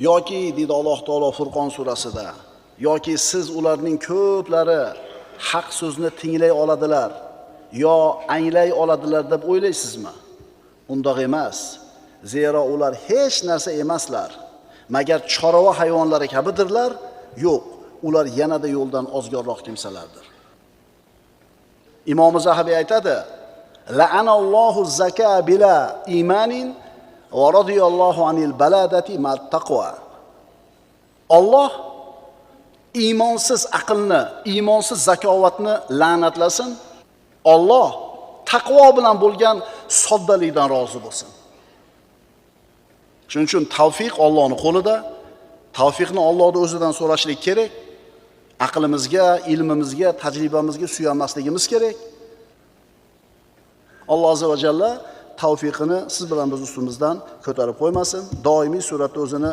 Yoki deydi Alloh taolo Furqon surasida, yoki siz ularning ko'plari haq so'zni tinglay oladilar, yo anglay oladilar deb o'ylaysizmi? Undoq emas. Zero ular hech narsa emaslar. Magar chorva hayvonlari kabidirlar? Yo'q, ular yanada yo'ldan ozgorroq kimsalardir. Imom Zahabiy aytadi: "La'anallohu zaka bila imanin va radiyallohu anil baladati mal taqwa." Alloh iymonsiz aqlni, iymonsiz zakovatni la'natlasin. Alloh taqvo bilan bo'lgan soddalikdan rozi bo'lsin. Shuning uchun tavfiq Allohning qo'lida. Tavfiqni Allohning o'zidan so'rashlik kerak. Aqlimizga, ilmimizga, tajribamizga suyanmasligimiz kerak. Alloh azza va jalla tavfiqini siz bilan biz ustimizdan ko'tarib qo'ymasin. Doimiy suratda o'zini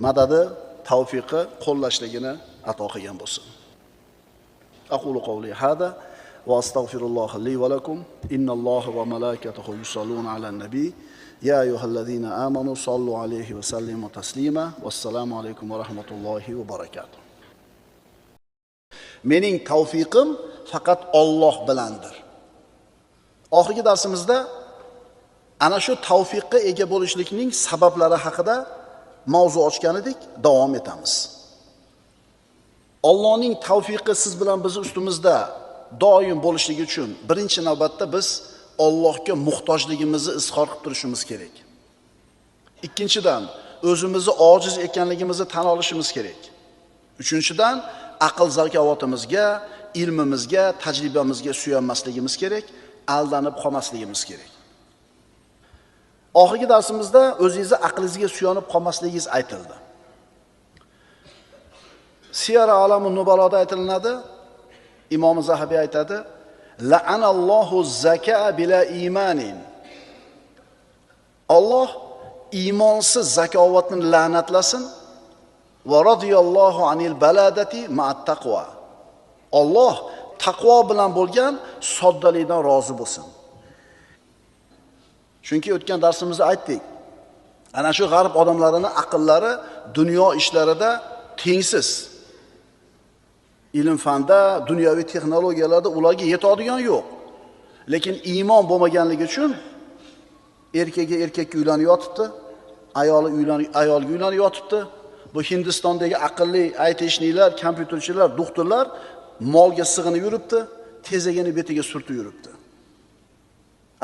madadi, tavfiqi, qo'llashligini ato qilgan bo'lsin. Aqulu qawli hada va astagfirulloh li va lakum. Innalloha va malaikatahu yusalluna alan nabiy. Ya ayyuhallazina amanu sallu alayhi va sallimu taslima. Vassalomu alaykum va rahmatullohi va barakatuh. Mening tavfiqim faqat Alloh bilandir. Oxirgi darsimizda ana shu tavfiqqa ega bo'lishlikning sabablari haqida mavzu ochgan edik, davom etamiz. Allohning tavfiqi siz bilan biz ustimizda doim bo'lishligi uchun birinchi navbatda biz Allohga muhtojligimizni izhor qilib turishimiz kerak. Ikkinchidan, o'zimizni ojiz ekanligimizni tan olishimiz kerak. Uchinchidan, aql zakovatimizga, ilmimizga, tajribamizga suyanmasligimiz kerak, aldanib qolmasligimiz kerak. Oxirgi darsimizda o'zingizni aqlingizga suyanib qolmasligingiz aytildi. Siyar alamun nubaloda aytilinadi. Imom Zahabiy aytadi: "La'anallohu zaka bila imanin." Alloh iymonsiz zakovatni la'natlasin. Va radiyallohu anil baladati ma'at taqwa. Alloh taqvo bilan bo'lgan soddalikdan rozi bo'lsin. Chunki o'tgan darsimizda aytdik. Ana shu g'arb odamlarining aqllari dunyo ishlarida tengsiz. Ilm-fanda, dunyoviy texnologiyalarda ularga yetadigan yo'q. Lekin iymon bo'lmaganligi uchun erkakka uylanib yotibdi, ayolga uylanib yotibdi. Bu Hindistondagi aqlli aytishnilar, kompyuterchilar, doktorlar molga sig'inib yuribdi, tezagini betiga surtib yuribdi.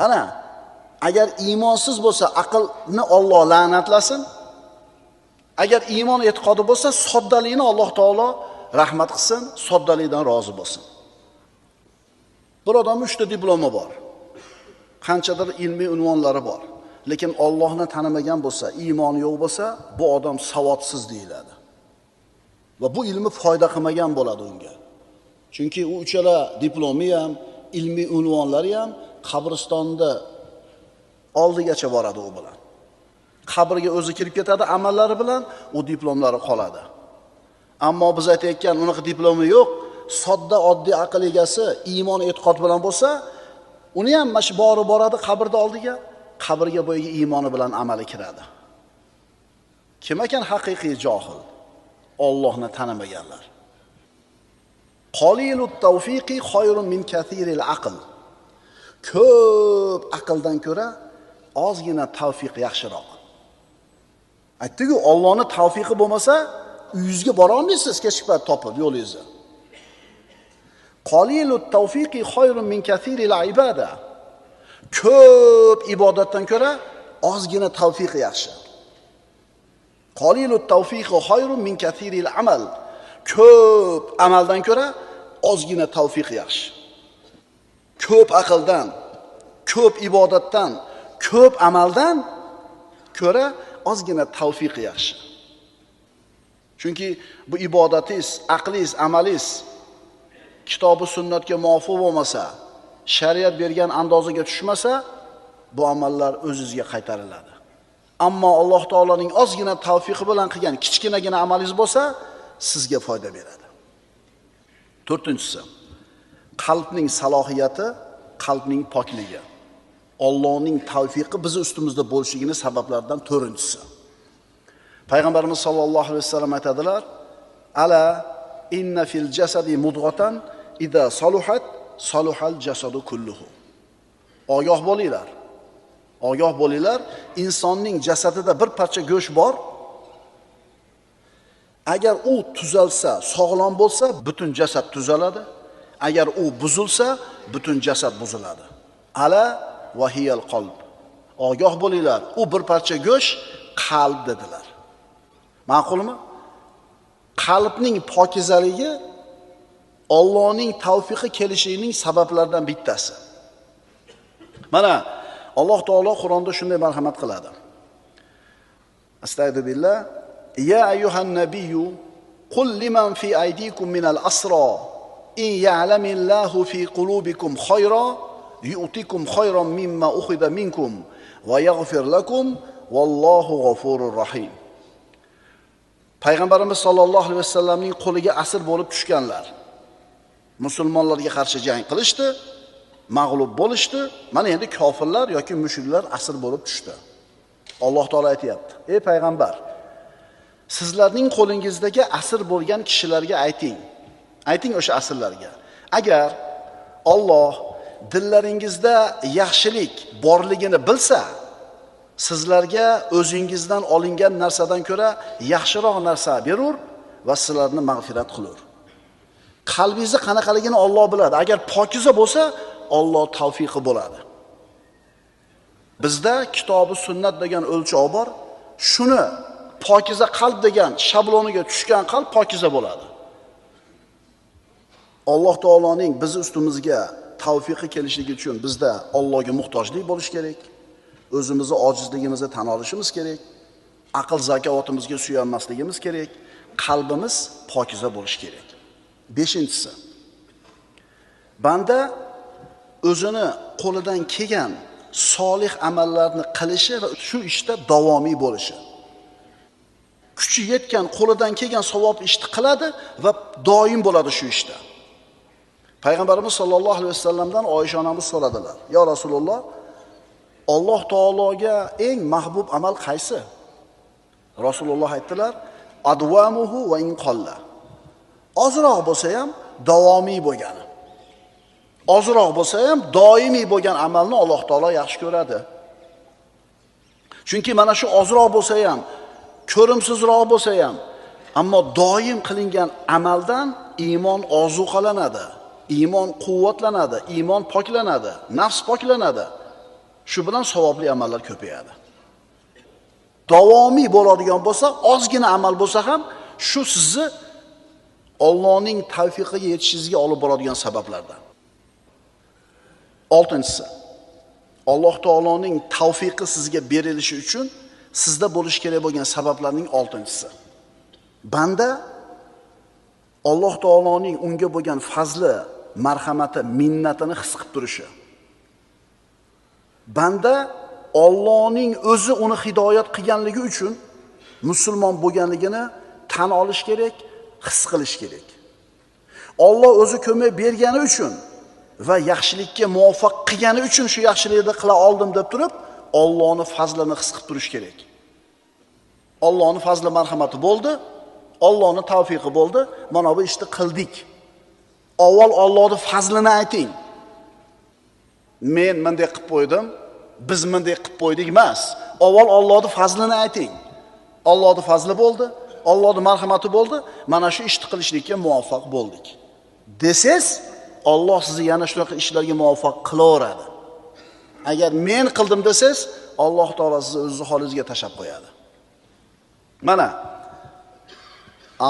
Ana, agar iymonsiz bo'lsa, aqlni Alloh la'natlasin. Agar iymon e'tiqodi bo'lsa, soddalikni Alloh taolo rahmat qilsin, soddalikdan rozi bo'lsin. Bir odamning 3 ta diplomi bor. Qanchadir ilmiy unvonlari bor. Lekin Allohni tanimagan bo'lsa, iymoni yo'q bo'lsa, bu odam savodsiz deyiladi. va bu ilmi foyda qilmagan bo'ladi unga. Chunki u uchala diplomi ham, ilmiy unvonlari ham qabristonda oldigacha boradi u bilan. Qabrga o'zi kirib ketadi amallari bilan, u diplomlari qoladi. Ammo biz aytayotgan unaqa diplomi yo'q, sodda oddiy aql egasi iymon e'tiqod bilan bo'lsa, uni ham mana shu boradi qabrda oldiga, qabrga bo'yiga iymoni bilan amali kiradi. Kim ekan haqiqiy johil? Allohni tanimaganlar. Qalilut tawfiqi khayrun min kathiril aql. Ko'p aqldan ko'ra ozgina tavfiq yaxshiroq. Aytdi-ku, Allohning tavfiqi bo'lmasa, uyingizga bora olmaysiz kechikpat topib yo'lingizni. Qalilut tawfiqi khayrun min kathiril ibada. Ko'p ibodatdan ko'ra ozgina tavfiq yaxshi. Qalilut tawfiqi khayrun min kathiril amal. Ko'p amaldan ko'ra ozgina tavfiq yaxshi. Ko'p aqldan, ko'p ibodatdan, ko'p amaldan ko'ra ozgina tavfiq yaxshi. Chunki bu ibodatingiz, aqlingiz, amalingiz kitobi sunnatga muvofiq bo'lmasa, shariat bergan andozaga tushmasa, bu amallar o'zingizga qaytariladi. Ammo Alloh taolaning ozgina tavfiqi bilan qilgan kichkinagina amalingiz bo'lsa, sizga foyda beradi. 4-inchisi, qalbning salohiyati, qalbning pokligi. Allohning tavfiqi bizi ustimizda bo'lishligini sabablaridan 4-inchisi. Payg'ambarimiz sollallohu alayhi vasallam aytadilar: "Ala inna fil jasadi mudghatan idza saluhat saluhal jasadu kulluhu." Ogoh bo'linglar. Ogoh bo'linglar, insonning jasadida bir parcha go'sht bor. Agar u tuzalsa, sog'lom bo'lsa, butun jasad tuzaladi. Agar u buzilsa, butun jasad buziladi. Ala va hiyal qalb. Ogoh bo'linglar, u bir parcha go'sht qalb dedilar. Ma'qulmi? Qalbning pokizaligi Allohning tavfiqi kelishining sabablaridan bittasi. Mana Alloh taolo Qur'onda shunday marhamat qiladi. Astagfirullah. Ya ayyuhan nabiyyu qul liman fi aydikum minal asra in ya'lamillahu fi qulubikum khayra yu'tikum khayran mimma ukhida minkum va yaghfir lakum vallohu g'afurur rahim. Payg'ambarimiz sollallohu alayhi vasallamning qo'liga asir bo'lib tushganlar. Musulmonlarga qarshi jang qilishdi, mag'lub bo'lishdi. Mana endi kofirlar yoki mushriklar asir bo'lib tushdi. Alloh taolo aytayapti: "Ey payg'ambar, sizlarning qo'lingizdagi asir bo'lgan kishilarga ayting. Ayting o'sha asirlarga. Agar Alloh dillaringizda yaxshilik borligini bilsa, sizlarga o'zingizdan olingan narsadan ko'ra yaxshiroq narsa berur va sizlarni mag'firat qilur." Qalbingizni qanaqaligini Alloh biladi. Agar pokiza bo'lsa, Alloh tavfiqi bo'ladi. Bizda kitobi sunnat degan o'lchov bor. Shuni pokiza qalb degan shabloniga tushgan qalb pokiza bo'ladi. Alloh taoloning biz ustimizga tavfiqi kelishligi uchun bizda Allohga muhtojlik bo'lish kerak. O'zimizni ojizligimizni tan olishimiz kerak. Aql zakovatimizga suyanmasligimiz kerak. Qalbimiz pokiza bo'lish kerak. 5-inchisi. Banda o'zini qo'lidan kelgan solih amallarni qilishi va shu ishda davomiy bo'lishi. Kuchi yetgan, qo'lidan kelgan savob ishni qiladi va doim bo'ladi shu ishda. Payg'ambarimiz sollallohu alayhi vasallamdan Oysha onamiz so'radilar: "Ya Rasululloh, Alloh taologa eng mahbub amal qaysi?" Rasululloh aytdilar: "Adwamuhu va in qalla." Ozroq bo'lsa ham davomiy bo'lgani. Ozroq bo'lsa ham doimiy bo'lgan amalni Alloh taolo yaxshi ko'radi. Chunki mana shu ozroq bo'lsa ham, ko'rimsizroq bo'lsa ham, ammo doim qilingan amaldan iymon ozuqalanadi, iymon quvvatlanadi, iymon poklanadi, nafs poklanadi. Shu bilan savobli amallar ko'payadi. Davomiy bo'ladigan bo'lsa, ozgina amal bo'lsa ham, shu sizni Allohning tavfiqiga yetishingizga olib boradigan sabablardan. 6-inchisi. Alloh taoloning tavfiqi sizga berilishi uchun sizda bo'lish kerak bo'lgan sabablarning 6-inchisi. Banda Alloh taoloning unga bo'lgan fazli, marhamati, minnatini his qilib turishi. Banda Allohning o'zi uni hidoyat qilganligi uchun musulmon bo'lganligini tan olish kerak, his qilish kerak. Alloh o'zi ko'mak bergani uchun va yaxshilikka muvaffaq qilgani uchun shu yaxshilikni qila oldim deb turib, Allohning fazlini his qilib turish kerak. Allohning fazli marhamati bo'ldi, Allohning tavfiqi bo'ldi, mana bu ishni qildik. Avval Allohning fazlini ayting. Men bunday qilib qo'ydim, biz bunday qilib qo'ydik emas. Avval Allohning fazlini ayting. Allohning fazli bo'ldi, Allohning marhamati bo'ldi, mana shu ishni qilishlikka muvaffaq bo'ldik. Desiz, Alloh sizni yana shunaqa ishlarga muvaffaq qilaveradi. Agar men qildim desiz, Alloh taolo sizni o'z holingizga tashab qo'yadi. Mana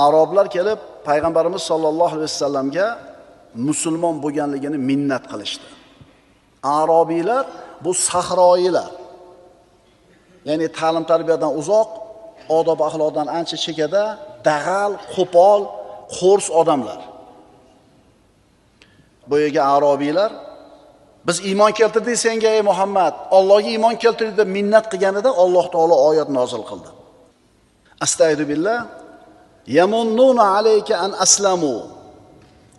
Arablar kelib payg'ambarimiz sollallohu alayhi vasallamga musulmon bo'lganligini minnat qilishdi. Arabiylar bu sahroyilar. Ya'ni ta'lim tarbiyadan uzoq, odob axloqdan ancha chekada, dag'al, qo'pol, qo'rs odamlar. Bu yerga Arabiylar biz iymon keltirdik senga ey Muhammad, Allohga iymon keltirdik deb minnat qilganida Alloh taolo oyat nozil qildi. Astagfirullah. Yamunnuna alayka an aslamu.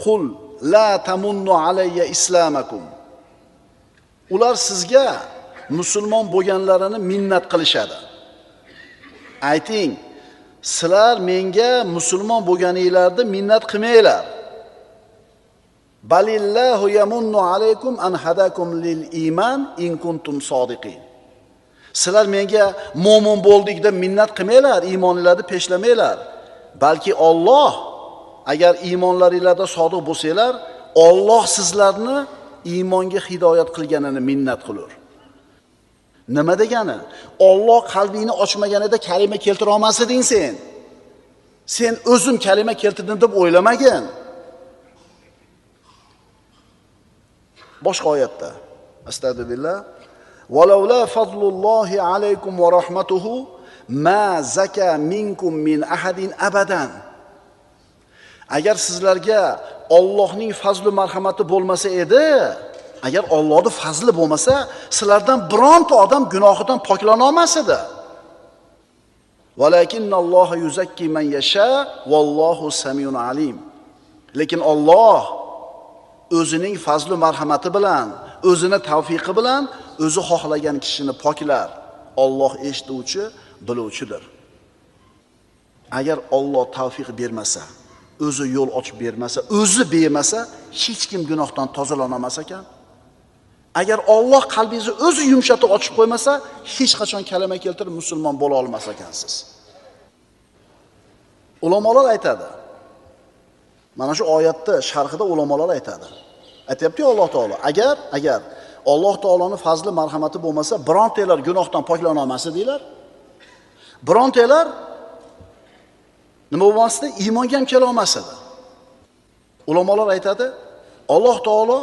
Qul la tamunnu alayya islamakum. Ular sizga musulmon bo'lganlarini minnat qilishadi. Ayting, sizlar menga musulmon bo'lganingizda minnat qilmanglar. Balillahu yamunnu alaykum an hadakum lil iman in kuntum sodiqin. Sizlar menga mo'min bo'ldik deb minnat qilmanglar, iymonlarni peshlamanglar. Balki Alloh, agar iymonlaringizda sodiq bo'lsanglar, Alloh sizlarni iymonga hidoyat qilganini minnat qilur. Nima degani? Alloh qalbingni ochmaganida kalima keltira olmas eding sen. Sen o'zim kalima keltirdim deb o'ylamagin. Boshqa oyatda Astagfirullah. Walau fadlullohi alaykum wa rahmatuhu ma zaka minkum min ahadin abadan. Agar sizlarga Allohning fazli marhamati bo'lmasa edi, agar Allohning fazli bo'lmasa, sizlardan bironta odam gunohidan poklana olmas edi. Walakinnallohu yuzakki man yasha vallohu samiyun alim. Lekin Alloh o'zining fazli marhamati bilan, o'zini tavfiqi bilan o'zi xohlagan kishini poklar. Alloh eshituvchi, biluvchidir. Agar Alloh tavfiq bermasa, o'zi yo'l ochib bermasa, o'zi bermasa, hech kim gunohdan tozalana olmas ekan. Agar Alloh qalbingizni o'zi yumshatib ochib qo'ymasa, hech qachon kalima keltirib musulmon bo'la olmas ekansiz. Ulamolar aytadi. Mana shu oyatda sharhida ulamolar aytadi. Aytayapti-ku Alloh taolo, agar Alloh taoloning fazli marhamati bo'lmasa, birontalar gunohdan poklana olmas edilar. Birontalar nima bo'lmasdi? Iymonga ham kela olmas edi. Ulamolar aytadi, Alloh taolo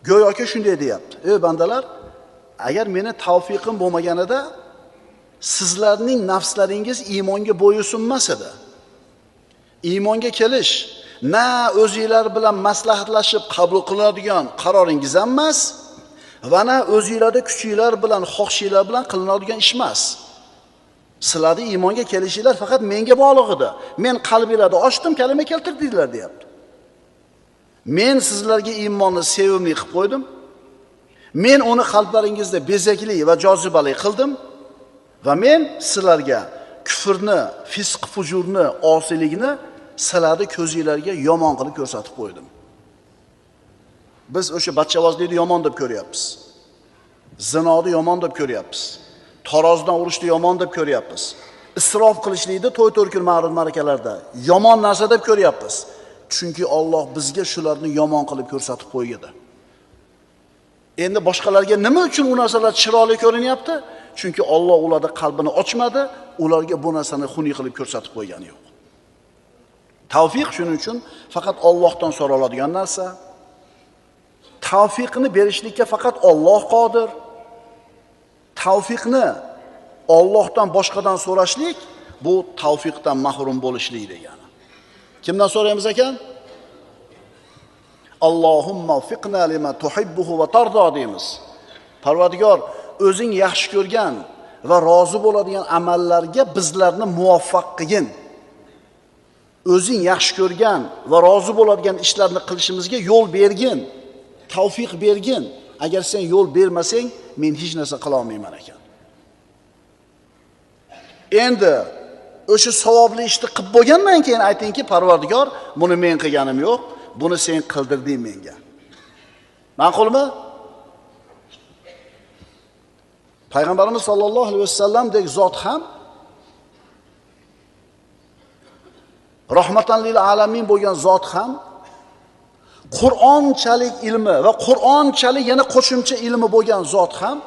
go'yoki shunday deyapti. Ey bandalar, agar meni tavfiqim bo'lmaganida sizlarning nafslaringiz iymonga bo'ysunmas edi. Iymonga kelish na o'zingizlar bilan maslahatlashib qabul qilinadigan qaroringiz ham emas, va na o'zingizlarda kuchingizlar bilan, xohishingizlar bilan qilinadigan ish emas. Sizlarning iymonga kelishinglar faqat menga bog'liq edi. Men qalbingizlarni ochdim, kalima keltirdinglar, deyapti. Men sizlarga iymonni sevimli qilib qo'ydim. Men uni qalblaringizda bezakli va jozibali qildim va men sizlarga kufrni, fisq, fujurni, osiylikni sizlarning ko'zingizlarga yomon qilib ko'rsatib qo'ydim. Biz o'sha bachchavozlikni yomon deb ko'ryapmiz. Zinoni yomon deb ko'ryapmiz. Tarozidan urishni yomon deb ko'ryapmiz. Isrof qilishlikni to'y-to'rkun ma'ruf marakalarda yomon narsa deb ko'ryapmiz. Chunki Alloh bizga shularni yomon qilib ko'rsatib qo'ydi. Endi boshqalarga nima uchun u narsalar chiroyli ko'rinyapti? Chunki Alloh ularning qalbini ochmadi, ularga bu narsani xunuk qilib ko'rsatib qo'ygani yo'q. Tavfiq shuning uchun faqat Allohdan so'raladigan narsa. Tavfiqni berishlikka faqat Alloh qodir. Tavfiqni Allohdan boshqadan so'rashlik bu tavfiqdan mahrum bo'lishlik degani. Kimdan so'raymiz ekan? Allohumma fiqna lima tuhibbuhu va tardo deymiz. Parvardigor, o'zing yaxshi ko'rgan va rozi bo'ladigan amallarga bizlarni muvaffaq qilgin. O'zing yaxshi ko'rgan va rozi bo'ladigan ishlarni qilishimizga yo'l bergin, tavfiq bergin. Agar sen yo'l bermasang, men hech narsa qila olmayman ekan. Endi o'sha savobli ishni qilib bo'lgandan keyin aytingki, Parvardigor, buni men qilganim yo'q, buni sen qildirding menga. Ma'qulmi? Payg'ambarimiz sollallohu alayhi vasallamdek zot ham rahmatan lil alamin bo'lgan zot ham Qur'onchalik ilmi va Qur'onchalik yana qo'shimcha ilmi bo'lgan zot ham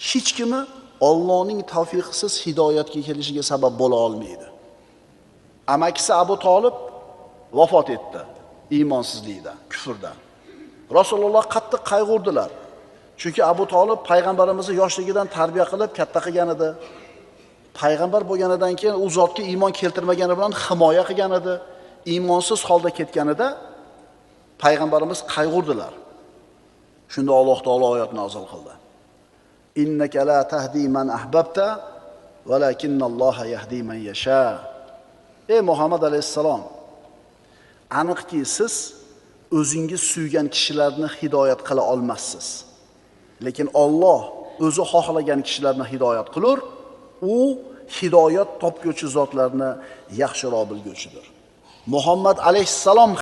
hech kimi Allohning tavfiqisiz hidoyatga kelishiga sabab bo'la olmaydi. Amakisi Abu Talib vafot etdi iymonsizlikdan, kufrdan. Rasululloh qattiq qayg'urdilar. Chunki Abu Talib payg'ambarimizni yoshligidan tarbiya qilib katta qilgan edi. Payg'ambar bo'lganidan keyin u zotga iymon keltirmagani bilan himoya qilgan edi. Iymonsiz holda ketganida payg'ambarimiz qayg'urdilar. Shunda Alloh taolo oyat nozil qildi. Innaka la tahdi man ahbabta, walakinnalloha yahdi man yasha. Ey Muhammad alayhisalom, aniqki siz o'zingiz suygan kishilarni hidoyat qila olmassiz. Lekin Alloh o'zi xohlagan kishilarni hidoyat qilur, u hidoyat topguvchi zotlarni yaxshiroq bilguvchidir. Muhammad alayhisalom